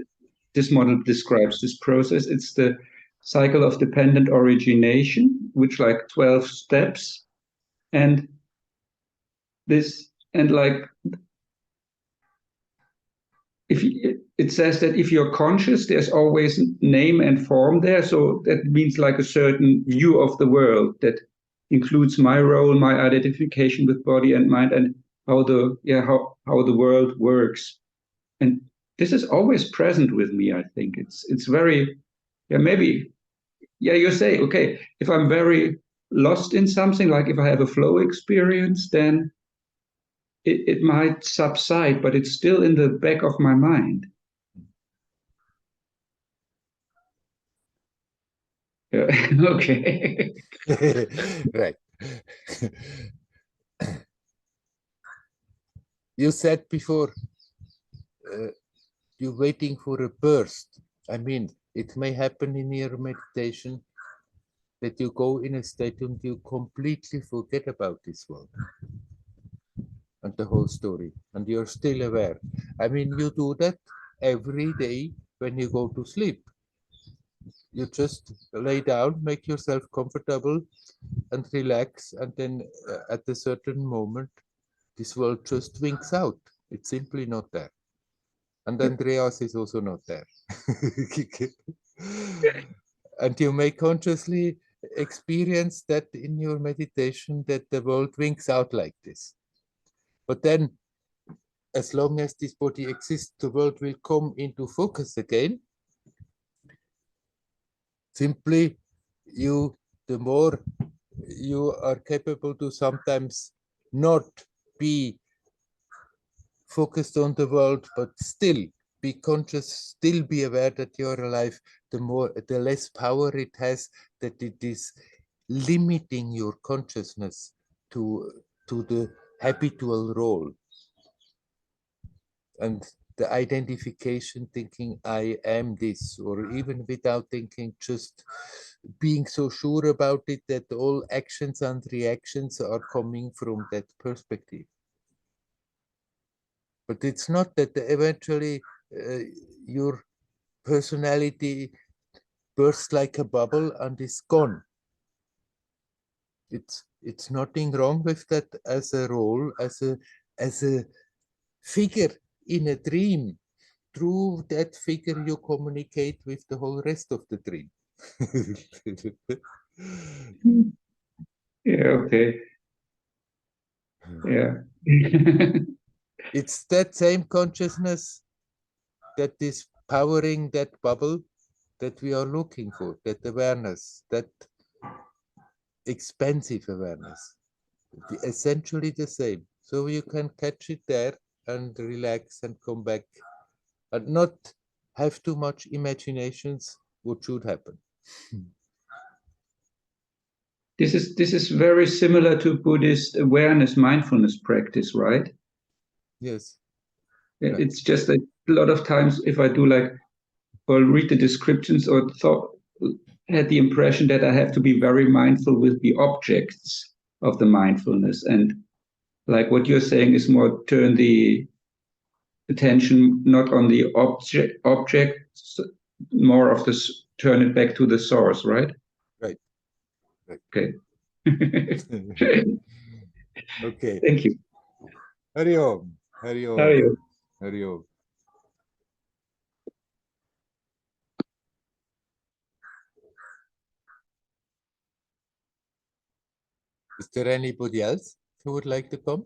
S5: this model describes this process. It's the cycle of dependent origination, which like 12 steps, and like if it says that if you're conscious, there's always name and form there. So that means like a certain view of the world that includes my role, my identification with body and mind, and how the world works. And this is always present with me. I think it's very, maybe, you say, okay, if I'm very lost in something, like if I have a flow experience, then it might subside, but it's still in the back of my mind. Yeah. Okay.
S1: Right. You said before, you're waiting for a burst. I mean, it may happen in your meditation that you go in a state and you completely forget about this world and the whole story, and you're still aware. I mean, you do that every day when you go to sleep. You just lay down, make yourself comfortable and relax, and then at a certain moment, this world just winks out. It's simply not there. And Andreas is also not there. And you may consciously experience that in your meditation, that the world winks out like this. But then, as long as this body exists, the world will come into focus again. Simply, the more you are capable to sometimes not be focused on the world, but still be conscious, still be aware that you're alive, the less power it has, that it is limiting your consciousness to the habitual role. And the identification, thinking I am this, or even without thinking, just being so sure about it that all actions and reactions are coming from that perspective. But it's not that eventually your personality bursts like a bubble and is gone. It's nothing wrong with that as a role, as a figure in a dream. Through that figure, you communicate with the whole rest of the dream.
S5: Yeah, okay. Yeah.
S1: It's that same consciousness that is powering that bubble that we are looking for, that awareness, that expansive awareness. Essentially the same. So you can catch it there and relax and come back and not have too much imaginations what should happen.
S5: This is very similar to Buddhist awareness mindfulness practice, right?
S1: Yes.
S5: It's just that a lot of times if I do like or read the descriptions or had the impression that I have to be very mindful with the objects of the mindfulness. And like what you're saying is more turn the attention not on the object, more of this, turn it back to the source, right?
S1: Right.
S5: Okay.
S1: Okay.
S5: Thank you.
S1: Hari Om. Hari Om.
S5: How are you?
S1: Hari Om. Is there anybody else who would like to come?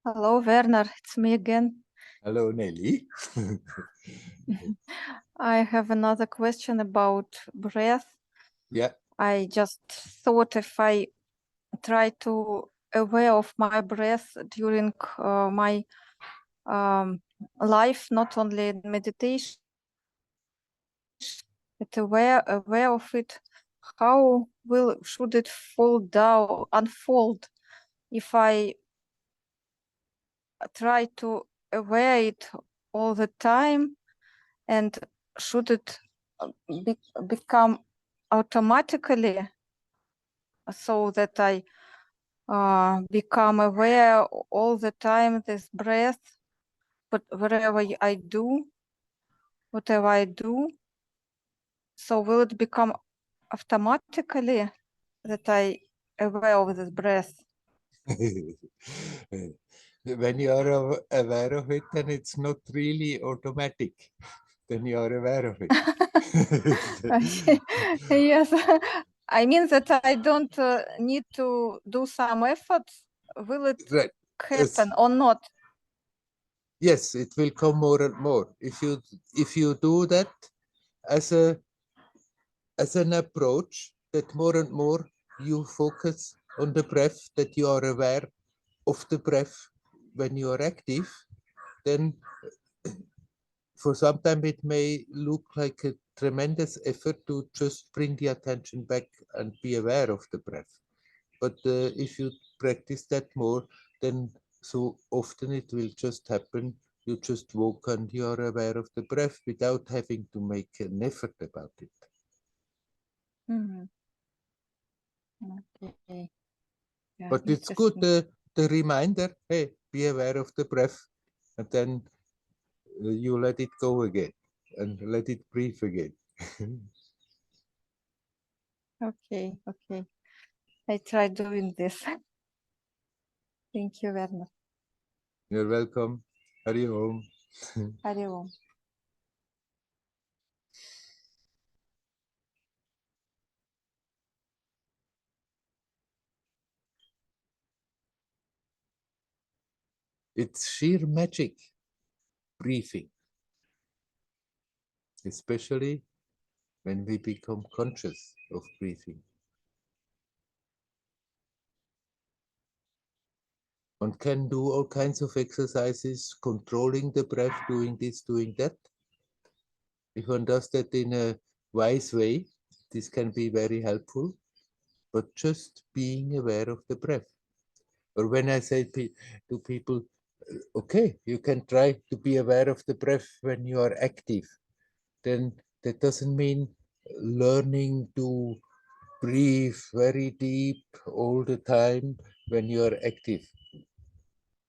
S2: Hello, Werner. It's me again.
S1: Hello, Nelly.
S2: I have another question about breath.
S1: Yeah.
S2: I just thought if I try to aware of my breath during my life, not only in meditation, but aware of it, how should it unfold if I try to aware it all the time, and should it become automatically so that I become aware all the time this breath, but whatever I do, so will it become automatically that I aware of this breath?
S1: When you are aware of it, then it's not really automatic. Then you are aware of it.
S2: Yes, I mean that I don't need to do some efforts. Will it
S1: Right.
S2: happen or not?
S1: Yes, it will come more and more. If you do that as an approach, that more and more you focus on the breath, that you are aware of the breath when you are active, then for some time it may look like a tremendous effort to just bring the attention back and be aware of the breath. But if you practice that more, then so often it will just happen. You just walk and you are aware of the breath without having to make an effort about it.
S2: Mhm. Okay. Yeah,
S1: But it's good,
S2: interesting.
S1: the reminder, hey, be aware of the breath, and then you let it go again and let it breathe again.
S2: Okay, okay. I try doing this. Thank you, Werner.
S1: You're welcome. Hari Om.
S2: Hari Om.
S1: It's sheer magic, breathing, especially when we become conscious of breathing. One can do all kinds of exercises, controlling the breath, doing this, doing that. If one does that in a wise way, this can be very helpful, but just being aware of the breath. Or when I say to people, okay, you can try to be aware of the breath when you are active, then that doesn't mean learning to breathe very deep all the time when you are active.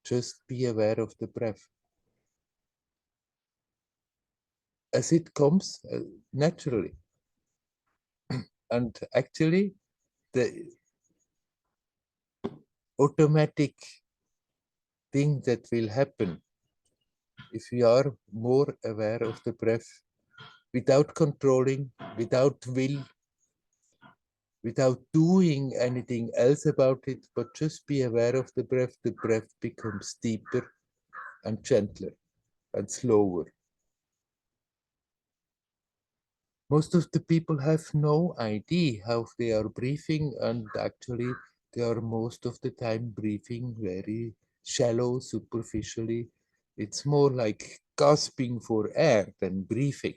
S1: Just be aware of the breath. As it comes naturally. And actually, the automatic thing that will happen if we are more aware of the breath without controlling, without will, without doing anything else about it, but just be aware of the breath becomes deeper and gentler and slower. Most of the people have no idea how they are breathing, and actually they are most of the time breathing very shallow, superficially. It's more like gasping for air than breathing.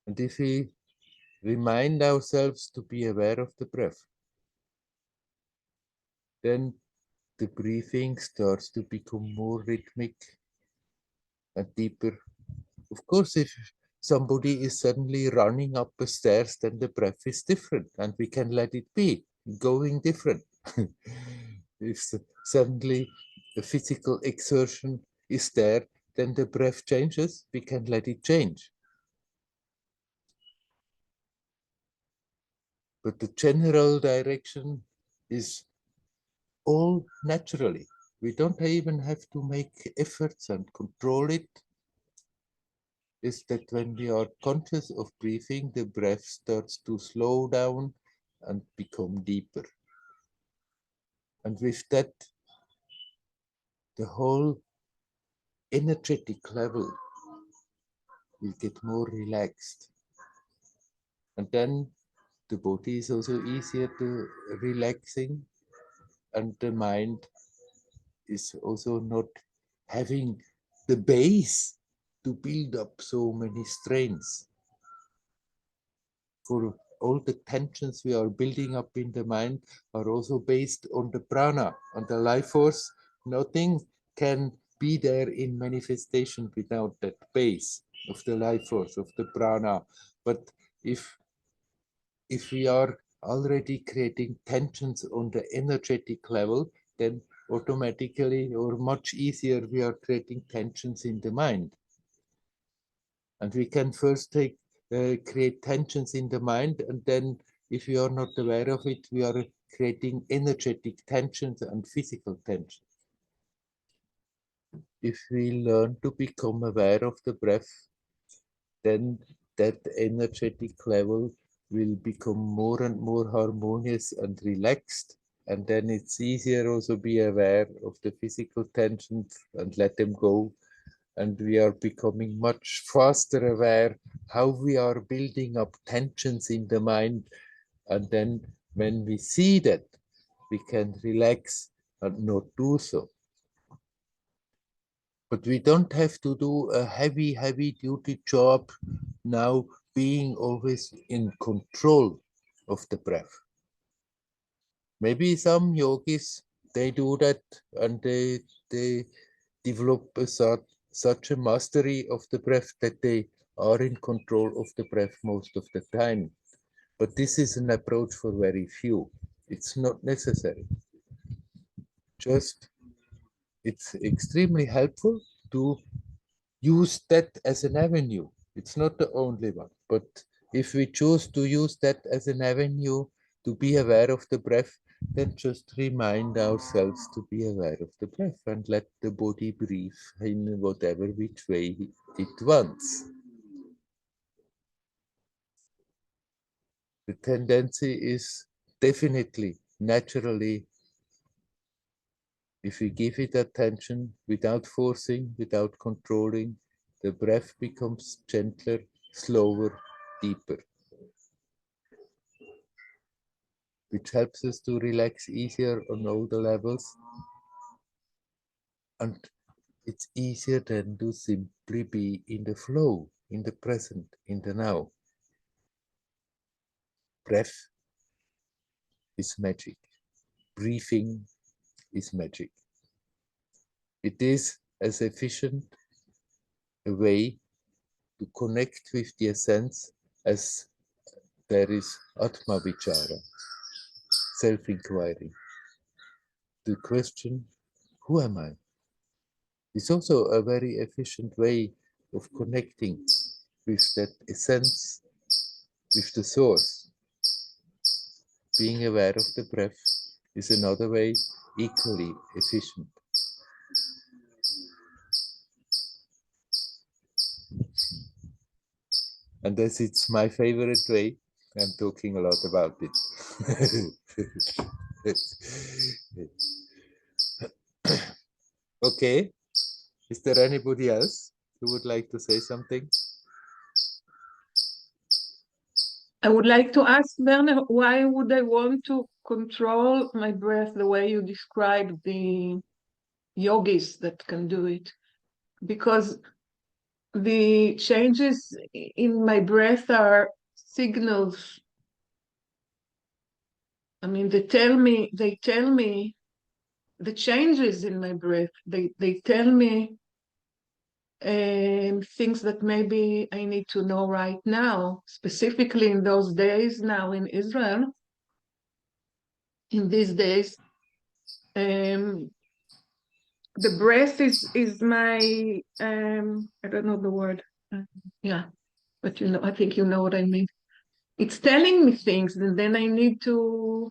S1: And if we remind ourselves to be aware of the breath, then the breathing starts to become more rhythmic and deeper. Of course, if somebody is suddenly running up the stairs, then the breath is different and we can let it be going different. If suddenly a physical exertion is there, then the breath changes, we can let it change. But the general direction is all naturally. We don't even have to make efforts and control it. Is that when we are conscious of breathing, the breath starts to slow down and become deeper. And with that, the whole energetic level will get more relaxed. And then the body is also easier to relaxing, and the mind is also not having the base to build up so many strains. For all the tensions we are building up in the mind are also based on the prana, on the life force. Nothing can be there in manifestation without that base of the life force, of the prana. But if we are already creating tensions on the energetic level, then automatically or much easier we are creating tensions in the mind. And we can first create tensions in the mind, and then if we are not aware of it, we are creating energetic tensions and physical tensions. If we learn to become aware of the breath, then that energetic level will become more and more harmonious and relaxed. And then it's easier also be aware of the physical tensions and let them go. And we are becoming much faster aware how we are building up tensions in the mind. And then when we see that, we can relax and not do so. But we don't have to do a heavy duty job now, being always in control of the breath. Maybe some yogis, they do that and they develop such a mastery of the breath that they are in control of the breath most of the time. But this is an approach for very few. It's not necessary. Just it's extremely helpful to use that as an avenue. It's not the only one, but if we choose to use that as an avenue to be aware of the breath, then just remind ourselves to be aware of the breath and let the body breathe in whatever which way it wants. The tendency is definitely, naturally, if we give it attention without forcing, without controlling, the breath becomes gentler, slower, deeper, which helps us to relax easier on all the levels. And it's easier than to simply be in the flow, in the present, in the now. Breath is magic. Breathing is magic. It is as efficient a way to connect with the essence as there is Atma Vichara, self-inquiry. The question, who am I? Is also a very efficient way of connecting with that essence, with the source. Being aware of the breath is another way, equally efficient. And as it's my favorite way, I'm talking a lot about it. Okay, is there anybody else who would like to say something?
S3: I would like to ask Werner, why would I want to control my breath the way you described the yogis that can do it? Because the changes in my breath are signals. I mean, they tell me the changes in my breath. They tell me things that maybe I need to know right now, specifically in those days now in Israel. In these days, the breath is my I don't know the word. Yeah, but you know, I think you know what I mean. It's telling me things, and then I need to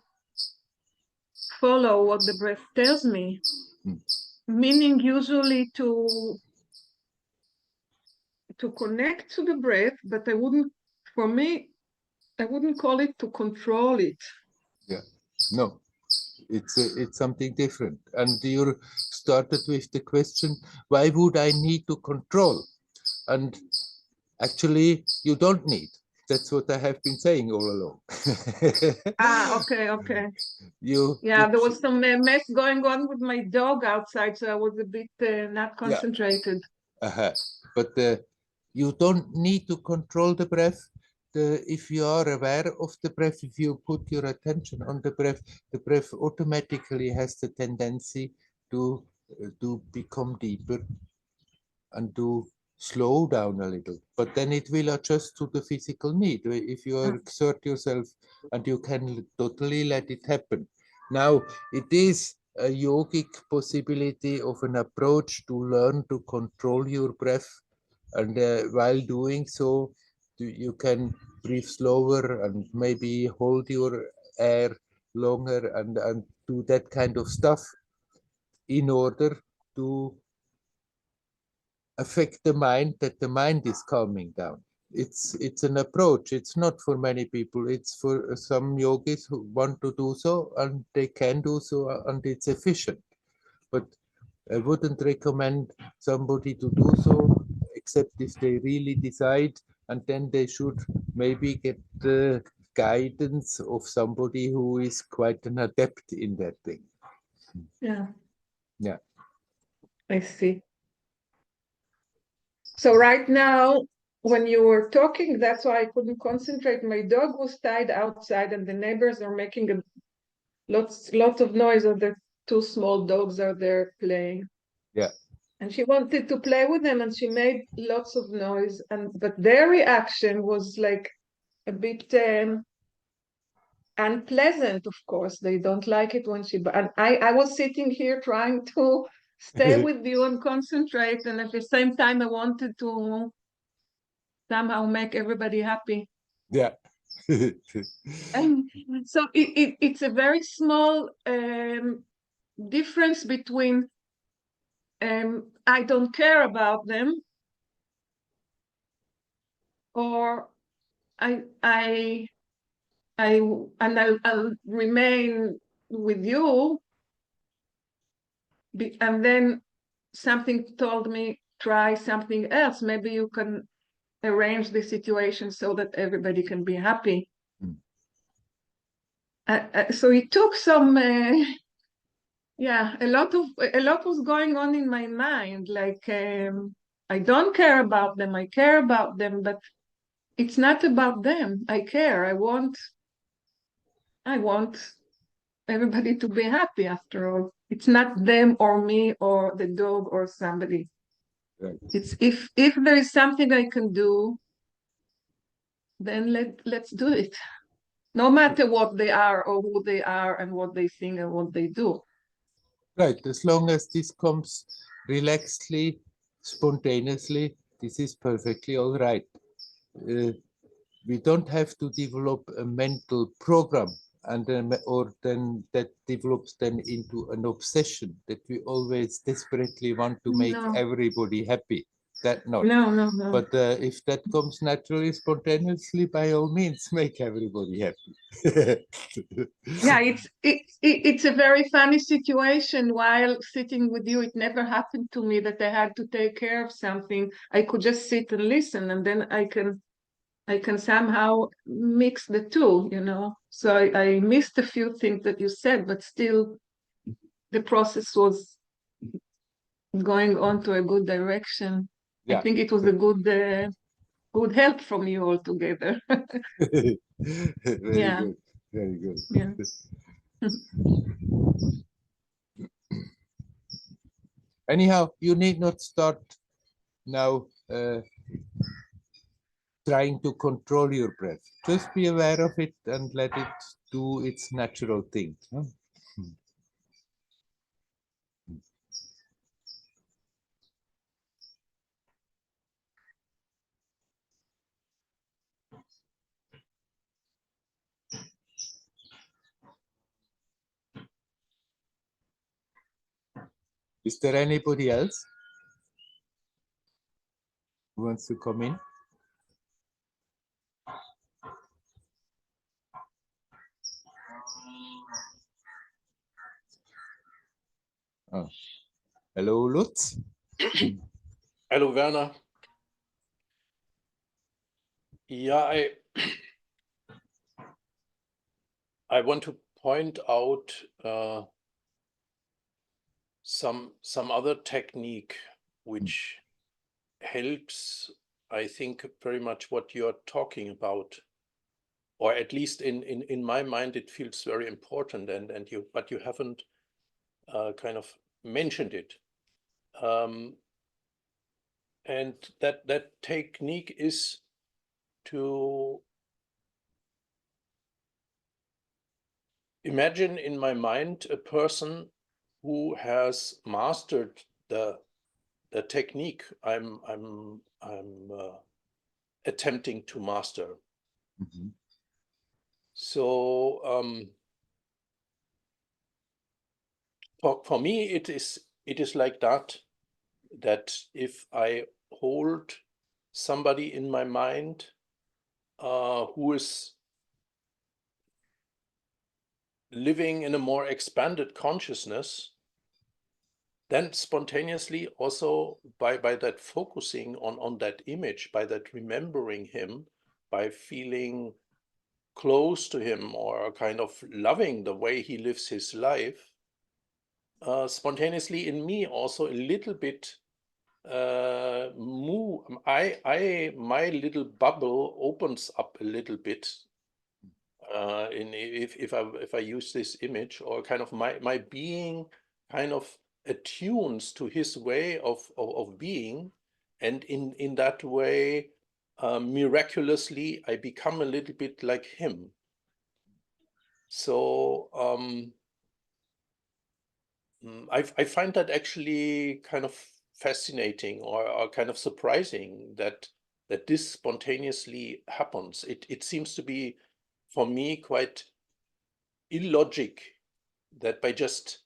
S3: follow what the breath tells me. Meaning usually to connect to the breath, but I wouldn't, for me, I wouldn't call it to control it.
S1: Yeah, no, it's something different. And you started with the question, why would I need to control? And actually, you don't need. That's what I have been saying all along.
S3: Okay.
S1: You,
S3: Yeah, there was some mess going on with my dog outside, so I was a bit not concentrated.
S1: Yeah. But you don't need to control the breath. If you are aware of the breath, if you put your attention on the breath automatically has the tendency to become deeper and to slow down a little. But then it will adjust to the physical need. If you exert yourself and you can totally let it happen. Now, it is a yogic possibility of an approach to learn to control your breath. And while doing so, you can breathe slower and maybe hold your air longer and do that kind of stuff in order to affect the mind, that the mind is calming down. It's an approach. It's not for many people. It's for some yogis who want to do so, and they can do so, and it's efficient. But I wouldn't recommend somebody to do so, except if they really decide, and then they should maybe get the guidance of somebody who is quite an adept in that thing.
S3: Yeah.
S1: Yeah.
S3: I see. So right now, when you were talking, that's why I couldn't concentrate. My dog was tied outside, and the neighbors are making lots of noise. Or the two small dogs are there playing.
S1: Yeah.
S3: And she wanted to play with them, and she made lots of noise. But their reaction was like a bit unpleasant. Of course, they don't like it when she. And I was sitting here trying to stay with you and concentrate, and at the same time, I wanted to somehow make everybody happy.
S1: Yeah.
S3: And so it's a very small difference between I don't care about them, or I'll remain with you, and then something told me try something else. Maybe you can arrange the situation so that everybody can be happy. So it took some yeah, a lot was going on in my mind, like I don't care about them, I care about them, but it's not about them. I care. I want everybody to be happy after all. It's not them or me or the dog or somebody.
S1: Right.
S3: It's if there is something I can do, then let's do it. No matter what they are or who they are and what they think and what they do.
S1: Right, as long as this comes relaxedly, spontaneously, this is perfectly all right. We don't have to develop a mental program and then, or then that develops then into an obsession that we always desperately want to make
S3: No.
S1: everybody happy. That not.
S3: No.
S1: But if that comes naturally, spontaneously, by all means, make everybody happy.
S3: Yeah, it's a very funny situation. While sitting with you, it never happened to me that I had to take care of something. I could just sit and listen, and then I can somehow mix the two, you know. So I missed a few things that you said, but still the process was going on to a good direction. I
S1: Yeah.
S3: think it was a good help from you altogether.
S1: Very
S3: Yeah.
S1: good. Very good.
S3: Yeah.
S1: Anyhow, you need not start now trying to control your breath. Just be aware of it and let it do its natural thing. Huh? Is there anybody else who wants to come in? Oh. Hello, Lutz.
S6: Hello, Werner. Yeah, I want to point out some other technique which helps, I think, very much what you're talking about, or at least in my mind, it feels very important, but you haven't kind of mentioned it. And that technique is to imagine in my mind a person who has mastered the technique I'm attempting to master.
S1: Mhm.
S6: So for me it is like that if I hold somebody in my mind who is living in a more expanded consciousness, then spontaneously also by that focusing on that image, by that remembering him, by feeling close to him or kind of loving the way he lives his life, spontaneously in me also a little bit my little bubble opens up a little bit if I use this image, or kind of my being kind of attunes to his way of being, and in that way miraculously I become a little bit like him. So I find that actually kind of fascinating or kind of surprising that this spontaneously happens. It seems to be for me quite illogic that by just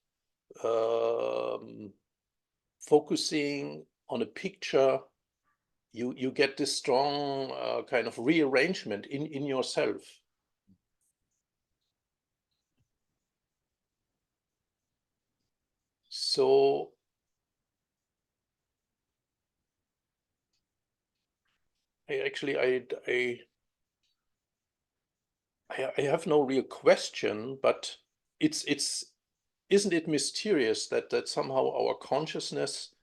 S6: focusing on a picture, you get this strong kind of rearrangement in yourself. So I have no real question, but it's isn't it mysterious that somehow our consciousness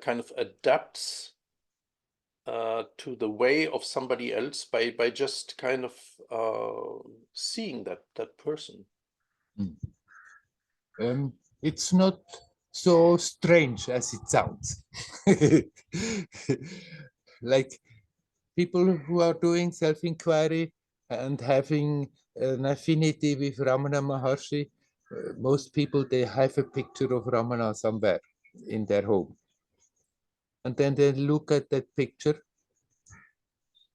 S6: kind of adapts to the way of somebody else by just kind of seeing that person?
S1: It's not so strange as it sounds. Like people who are doing self-inquiry and having an affinity with Ramana Maharshi, most people, they have a picture of Ramana somewhere in their home. And then they look at that picture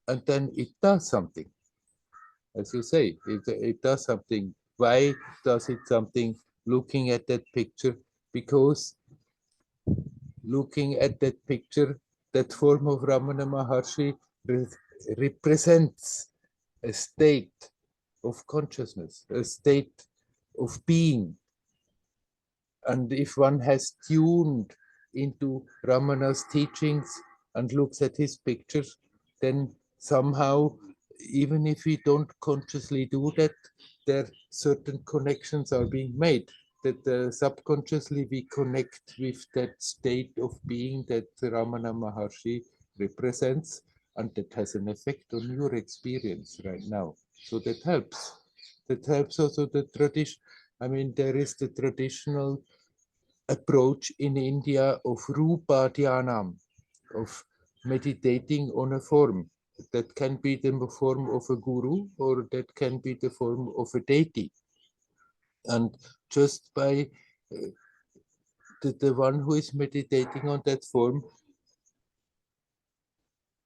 S1: and then it does something. As you say, it does something. Why does it something looking at that picture? Because looking at that picture, that form of Ramana Maharshi represents a state of consciousness, a state of being. And if one has tuned into Ramana's teachings and looks at his pictures, then somehow, even if we don't consciously do that, there certain connections are being made. That subconsciously we connect with that state of being that Ramana Maharshi represents, and that has an effect on your experience right now. So that helps. That helps also the tradition. I mean, there is the traditional approach in India of Rupa Dhyanam, of meditating on a form. That can be the form of a guru, or that can be the form of a deity. And just by the one who is meditating on that form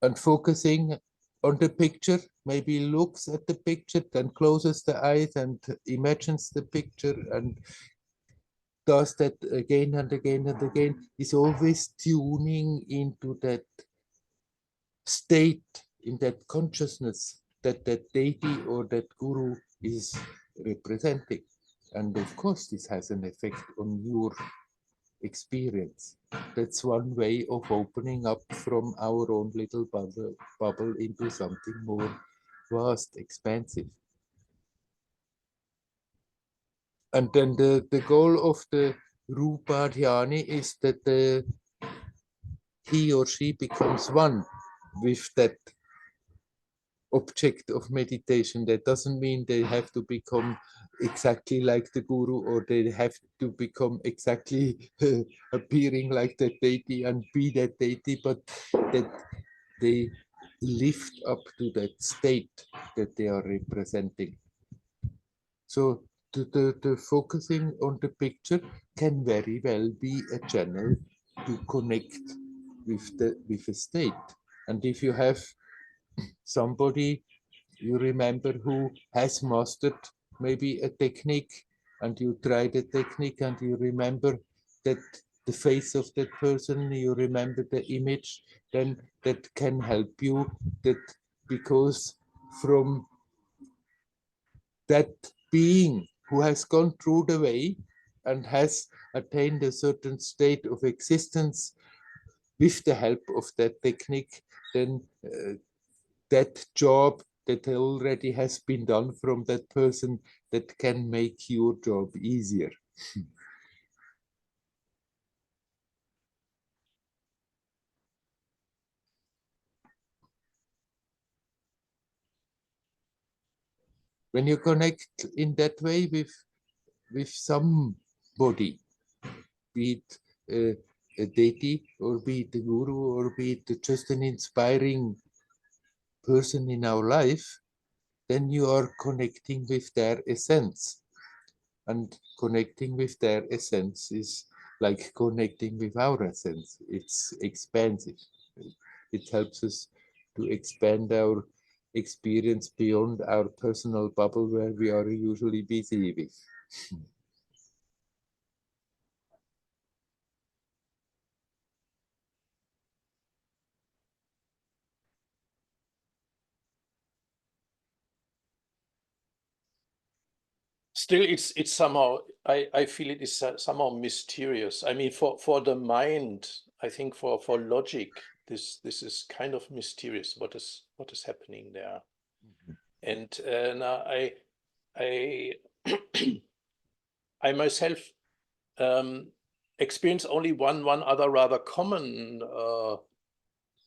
S1: and focusing on the picture, maybe looks at the picture, then closes the eyes and imagines the picture and does that again and again and again, is always tuning into that state, in that consciousness that that deity or that guru is representing. And of course, this has an effect on your experience. That's one way of opening up from our own little bubble into something more vast, expansive. And then the goal of the Rupa Dhyani is that he or she becomes one with that object of meditation. That doesn't mean they have to become exactly like the guru, or they have to become exactly appearing like that deity and be that deity, but that they lift up to that state that they are representing. So the focusing on the picture can very well be a channel to connect with a state. And if you have somebody you remember who has mastered maybe a technique, and you try the technique and you remember that the face of that person, you remember the image, then that can help you, that because from that being who has gone through the way and has attained a certain state of existence with the help of that technique, then that job that already has been done from that person, that can make your job easier. When you connect in that way with somebody, be it a deity, or be it a guru, or be it just an inspiring person in our life, then you are connecting with their essence. And connecting with their essence is like connecting with our essence. It's expansive. It helps us to expand our experience beyond our personal bubble where we are usually busy with.
S6: Still, it's somehow, I feel it is somehow mysterious. I mean, for the mind, I think for logic, this is kind of mysterious. What is happening there? And now I I myself experience only one other rather common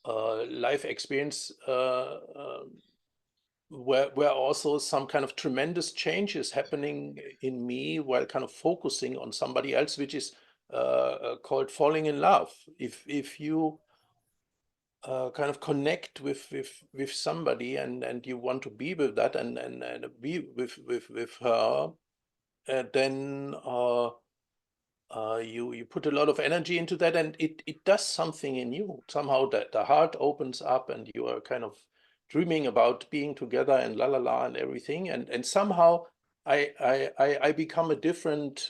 S6: life experience where also some kind of tremendous change is happening in me while kind of focusing on somebody else, which is called falling in love. If you kind of connect with somebody and you want to be with that and be with her, then you put a lot of energy into that, and it does something in you. Somehow that the heart opens up and you are kind of dreaming about being together and la la la and everything, and somehow I become a different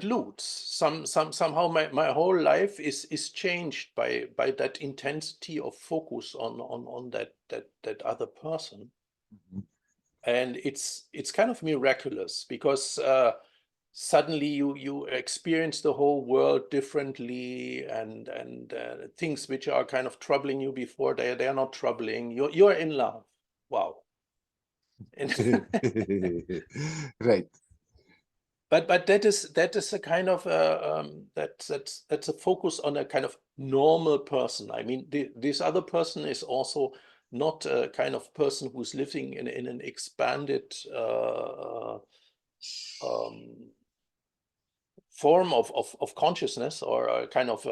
S6: Lutz. Somehow my whole life is changed by that intensity of focus on that other person.
S1: Mhm.
S6: And it's kind of miraculous, because suddenly you experience the whole world differently, and things which are kind of troubling you before, they are not troubling. You're in love. Wow. And
S1: Right.
S6: but that is a kind of that's a focus on a kind of normal person. I mean, this other person is also not a kind of person who's living in an expanded form of consciousness, or a kind of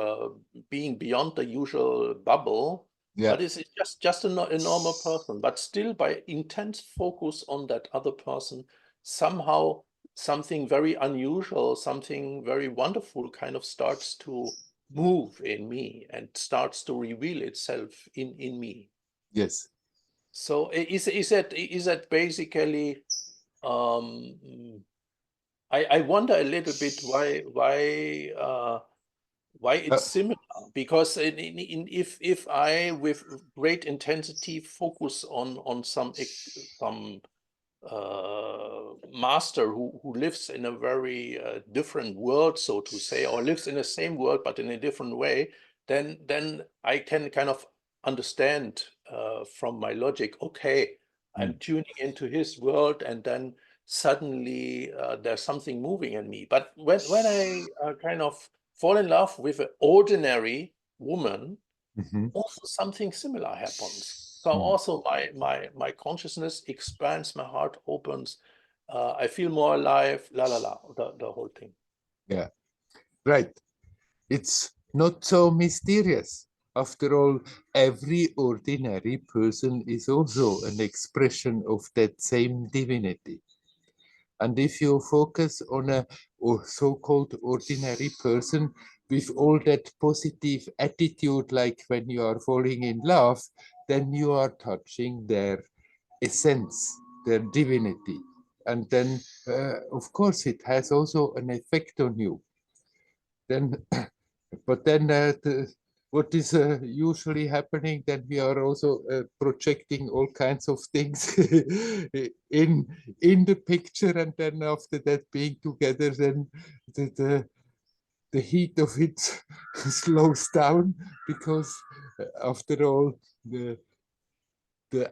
S6: being beyond the usual bubble.
S1: Yeah.
S6: But it's just a normal person, but still, by intense focus on that other person, somehow something very unusual, something very wonderful kind of starts to move in me and starts to reveal itself in me.
S1: Yes.
S6: So is that basically, I wonder a little bit why it's similar, because if I with great intensity focus on some master who lives in a very different world, so to say, or lives in the same world but in a different way, then I can kind of understand from my logic, okay, I'm tuning into his world, and then suddenly there's something moving in me. But when I kind of fall in love with an ordinary woman,
S1: Mhm.
S6: also something similar happens. So
S1: Mm.
S6: also my consciousness expands, my heart opens, I feel more alive, la la la, the whole thing.
S1: Yeah. Right. It's not so mysterious. After all, every ordinary person is also an expression of that same divinity. And if you focus on a so-called ordinary person with all that positive attitude, like when you are falling in love, then you are touching their essence, their divinity. And then, of course, it has also an effect on you. Then, but then what is usually happening, then we are also projecting all kinds of things in the picture, and then after that being together, then the heat of it slows down, because after all the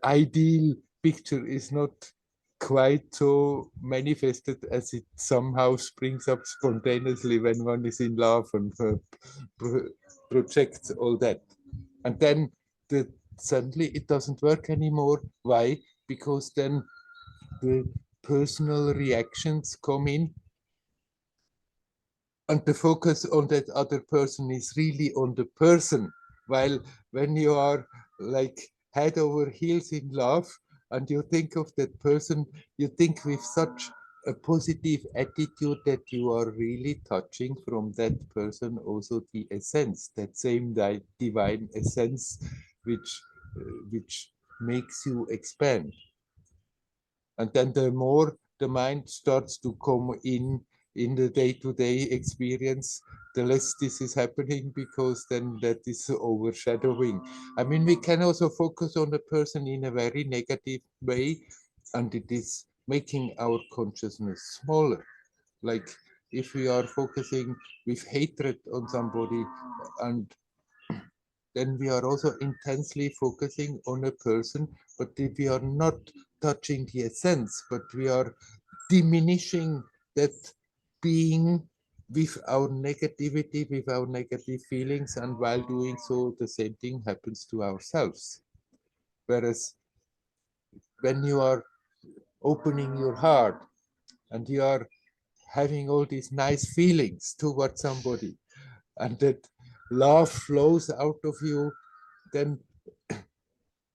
S1: ideal picture is not quite so manifested as it somehow springs up spontaneously when one is in love and projects all that. And then suddenly it doesn't work anymore. Why? Because then the personal reactions come in, and the focus on that other person is really on the person. While when you are like head over heels in love and you think of that person, you think with such a positive attitude that you are really touching from that person also the essence, that same divine essence, which makes you expand. And then the more the mind starts to come in the day-to-day experience, the less this is happening, because then that is overshadowing. I mean, we can also focus on the person in a very negative way, and it is making our consciousness smaller. Like if we are focusing with hatred on somebody, and then we are also intensely focusing on a person, but if we are not touching the essence, but we are diminishing that being with our negativity, with our negative feelings, and while doing so, the same thing happens to ourselves. Whereas when you are opening your heart, and you are having all these nice feelings towards somebody, and that love flows out of you, then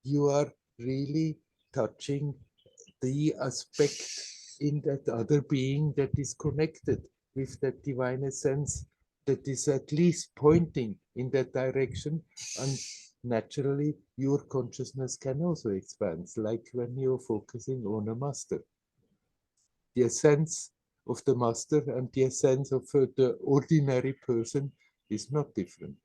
S1: you are really touching the aspect in that other being that is connected with that divine essence, that is at least pointing in that direction, and naturally your consciousness can also expand, like when you're focusing on a master. The essence of the master and the essence of the ordinary person is not different.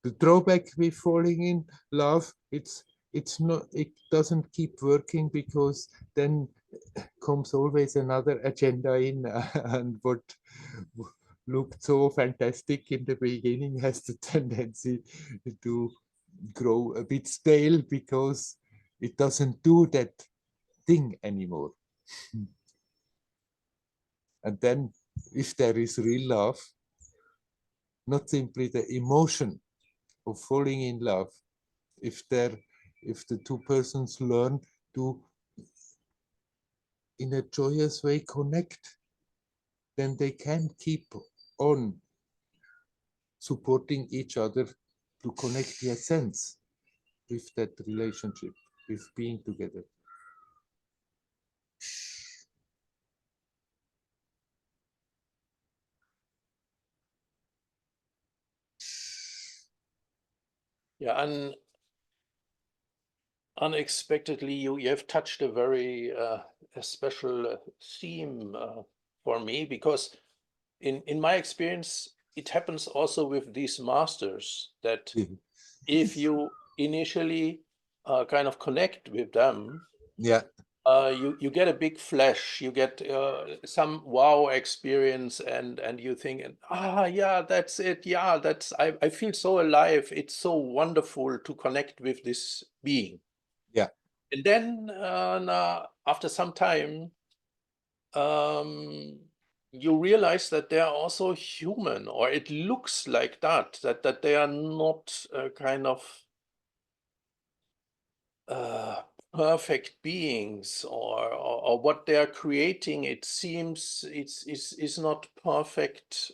S1: The drawback with falling in love, it's not, it doesn't keep working, because then comes always another agenda in, and what looked so fantastic in the beginning has the tendency to grow a bit stale, because it doesn't do that thing anymore. And then if there is real love, not simply the emotion of falling in love, if the two persons learn to in a joyous way connect, then they can keep on supporting each other to connect the essence with that relationship, with being together.
S6: Yeah, unexpectedly, you have touched a very a special theme for me, because in my experience, it happens also with these masters, that if you initially kind of connect with them,
S1: Yeah,
S6: you get a big flash, you get some wow experience, and you think, yeah, that's it, yeah, that's I feel so alive, it's so wonderful to connect with this being.
S1: yeah,
S6: And then after some time, you realize that they are also human, or it looks like that they are not kind of perfect beings, or what they are creating, it seems is not perfect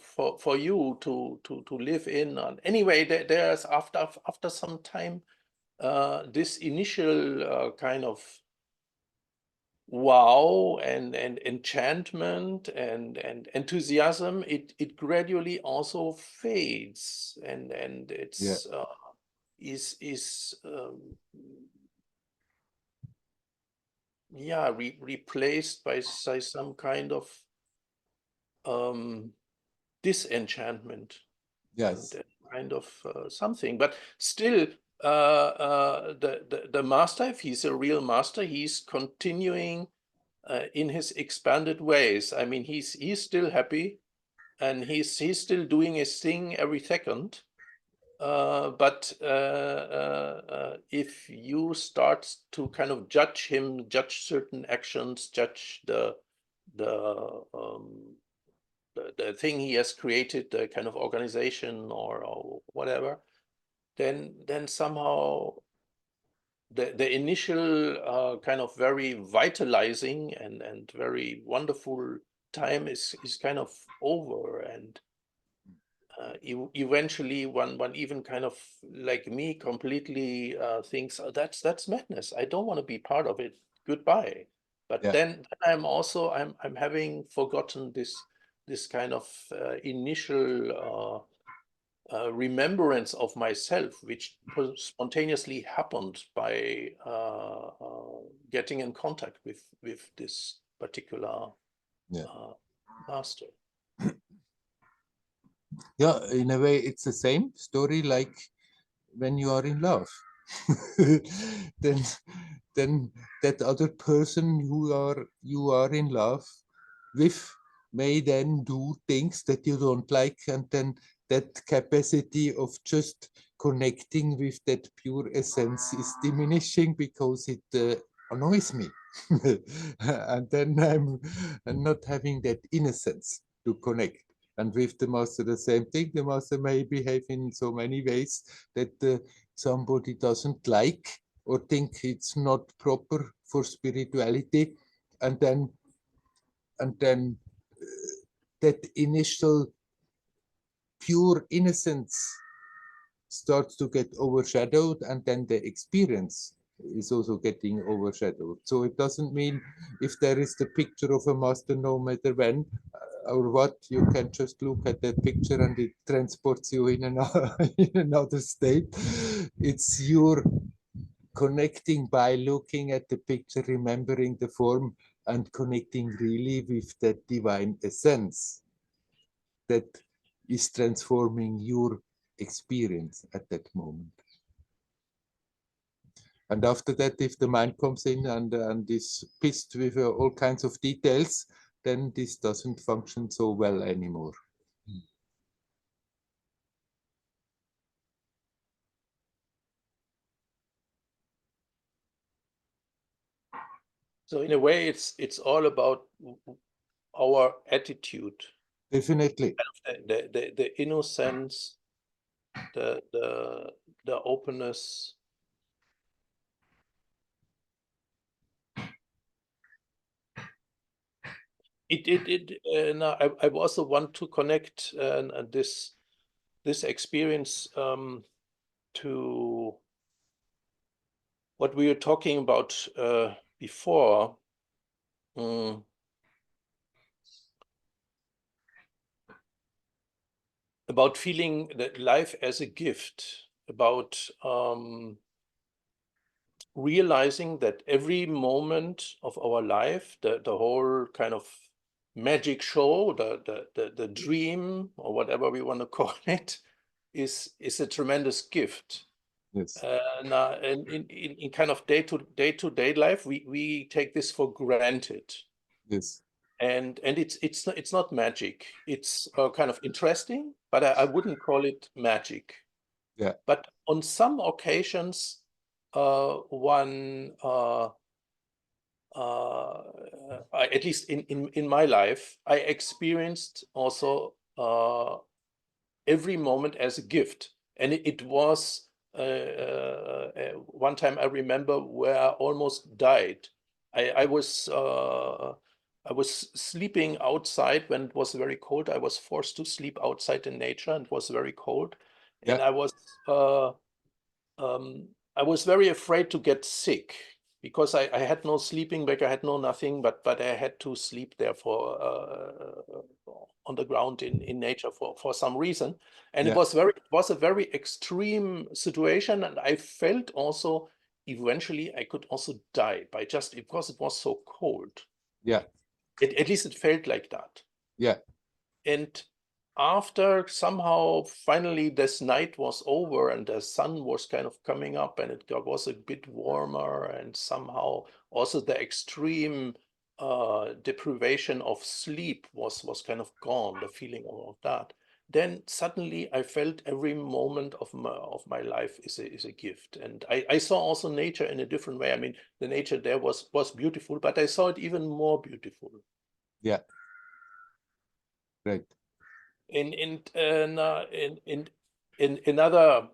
S6: for you to live in. And anyway, there's after some time this initial kind of wow and enchantment and enthusiasm, it gradually also fades, and it's is yeah, replaced by some kind of disenchantment,
S1: yes,
S6: and kind of something. But still, the master, if he's a real master, he's continuing in his expanded ways. I mean, he's still happy, and he's still doing his thing every second. But if you start to kind of judge him, judge certain actions, judge the thing he has created, the kind of organization or whatever, then somehow the initial kind of very vitalizing and very wonderful time is kind of over, and eventually one even kind of like me completely thinks, oh, that's madness, I don't want to be part of it, goodbye. But
S1: yeah,
S6: then I'm also I'm having forgotten this kind of initial remembrance of myself, which spontaneously happened by getting in contact with this particular
S1: yeah.
S6: master.
S1: Yeah, in a way, it's the same story like when you are in love. then, then that other person who you are in love with may then do things that you don't like, and then that capacity of just connecting with that pure essence is diminishing, because it annoys me. And then I'm not having that innocence to connect. And with the master, the same thing. The master may behave in so many ways that somebody doesn't like or think it's not proper for spirituality, and then that initial pure innocence starts to get overshadowed, and then the experience is also getting overshadowed. So it doesn't mean if there is the picture of a master, no matter when or what, you can just look at that picture and it transports you in another state. It's your connecting by looking at the picture, remembering the form, and connecting really with that divine essence that is transforming your experience at that moment. And after that, if the mind comes in and is pissed with all kinds of details, then this doesn't function so well anymore.
S6: So in a way, it's all about our attitude,
S1: Definitely.
S6: the innocence, the openness. I also want to connect this experience to what we were talking about before. About feeling that life as a gift, about realizing that every moment of our life, the whole kind of magic show, the dream, or whatever we want to call it, is a tremendous gift.
S1: Yes.
S6: And in kind of day-to-day life, we take this for granted.
S1: Yes.
S6: And it's not magic. It's kind of interesting, but I wouldn't call it magic.
S1: Yeah.
S6: But on some occasions, one at least in my life, I experienced also every moment as a gift, and it was one time I remember where I almost died. I was sleeping outside when it was very cold. I was forced to sleep outside in nature, and it was very cold, and
S1: Yeah.
S6: I was very afraid to get sick because I had no sleeping bag, I had no nothing, but I had to sleep there for on the ground in nature for some reason, and
S1: Yeah.
S6: it was a very extreme situation, and I felt also eventually I could also die by just because it was so cold.
S1: Yeah.
S6: At least it felt like that.
S1: Yeah.
S6: And after somehow finally this night was over and the sun was kind of coming up and it was a bit warmer, and somehow also the extreme deprivation of sleep was kind of gone, the feeling of that, then suddenly I felt every moment of my life is a gift. And I saw also nature in a different way. I mean, the nature there was beautiful, but I saw it even more beautiful.
S1: Yeah. Right.
S6: In another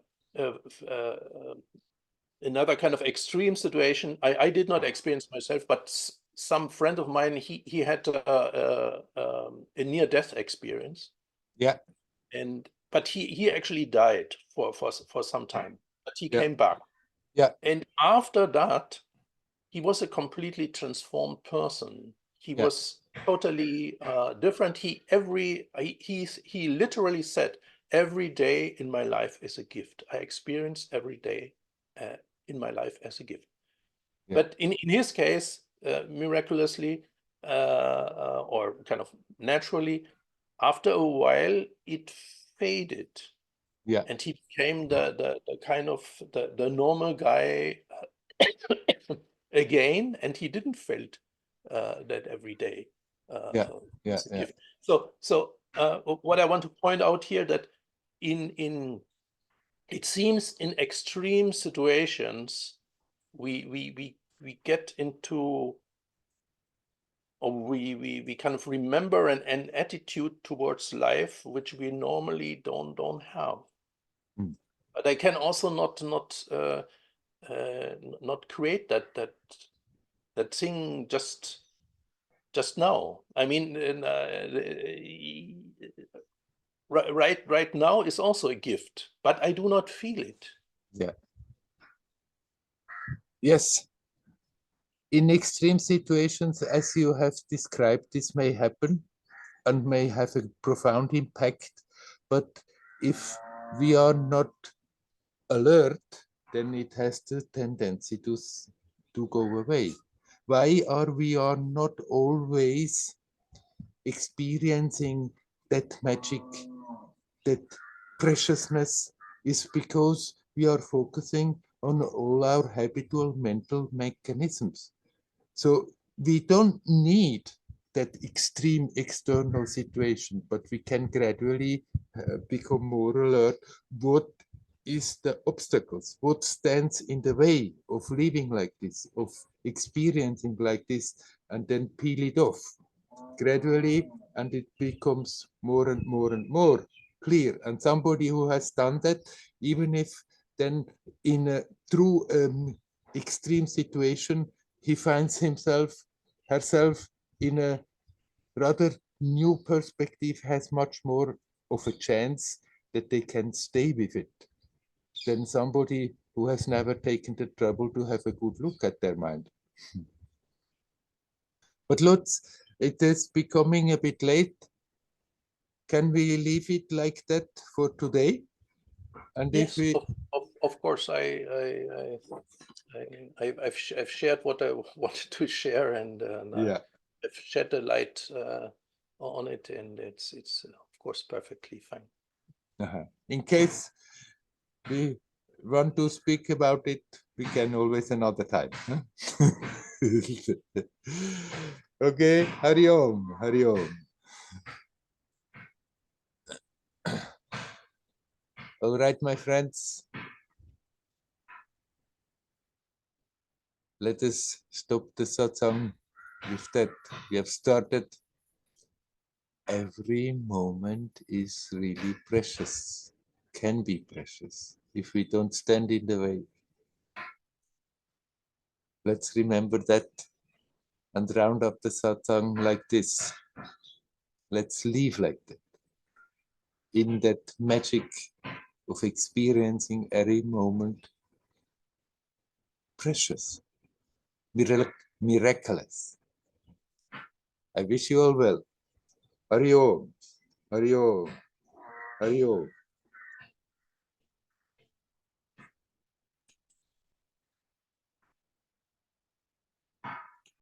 S6: another kind of extreme situation, I did not experience myself, but some friend of mine, he had a near-death experience.
S1: Yeah.
S6: But he actually died for some time, but he
S1: Yeah.
S6: came back.
S1: Yeah.
S6: And after that, he was a completely transformed person. He
S1: Yeah.
S6: was totally different. He literally said, every day in my life is a gift. I experience every day in my life as a gift.
S1: Yeah.
S6: But in his case, miraculously or kind of naturally, after a while, it faded.
S1: Yeah.
S6: And he became the kind of the normal guy again, and he didn't felt that every day
S1: Yeah. Yeah.
S6: as a
S1: Yeah.
S6: gift. So what I want to point out here, that in it seems in extreme situations we get into we kind of remember an attitude towards life which we normally don't have.
S1: Mm.
S6: But I can also not create that thing just now. I mean, right now is also a gift, but I do not feel it.
S1: Yeah. Yes. In extreme situations, as you have described, this may happen and may have a profound impact. But if we are not alert, then it has the tendency to go away. Why are we not always experiencing that magic, that preciousness? Is because we are focusing on all our habitual mental mechanisms. So we don't need that extreme external situation, but we can gradually become more alert. What is the obstacles? What stands in the way of living like this, of experiencing like this, and then peel it off gradually, and it becomes more and more and more clear. And somebody who has done that, even if then in a true extreme situation, he finds herself in a rather new perspective, has much more of a chance that they can stay with it than somebody who has never taken the trouble to have a good look at their mind. But Lutz, it is becoming a bit late. Can we leave it like that for today? And
S6: Yes,
S1: if we,
S6: of course, I've shared what I wanted to share, and
S1: yeah,
S6: I've shed a light on it, and it's of course perfectly fine.
S1: in case we want to speak about it, we can always another time. Huh? Okay, Hari Om, Hari Om. All right, my friends. Let us stop the satsang with that. We have started. Every moment is really precious, can be precious, if we don't stand in the way. Let's remember that and round up the satsang like this. Let's live like that, in that magic of experiencing every moment precious, miraculous. I wish you all well. Hari Om, Hari Om, Hari Om.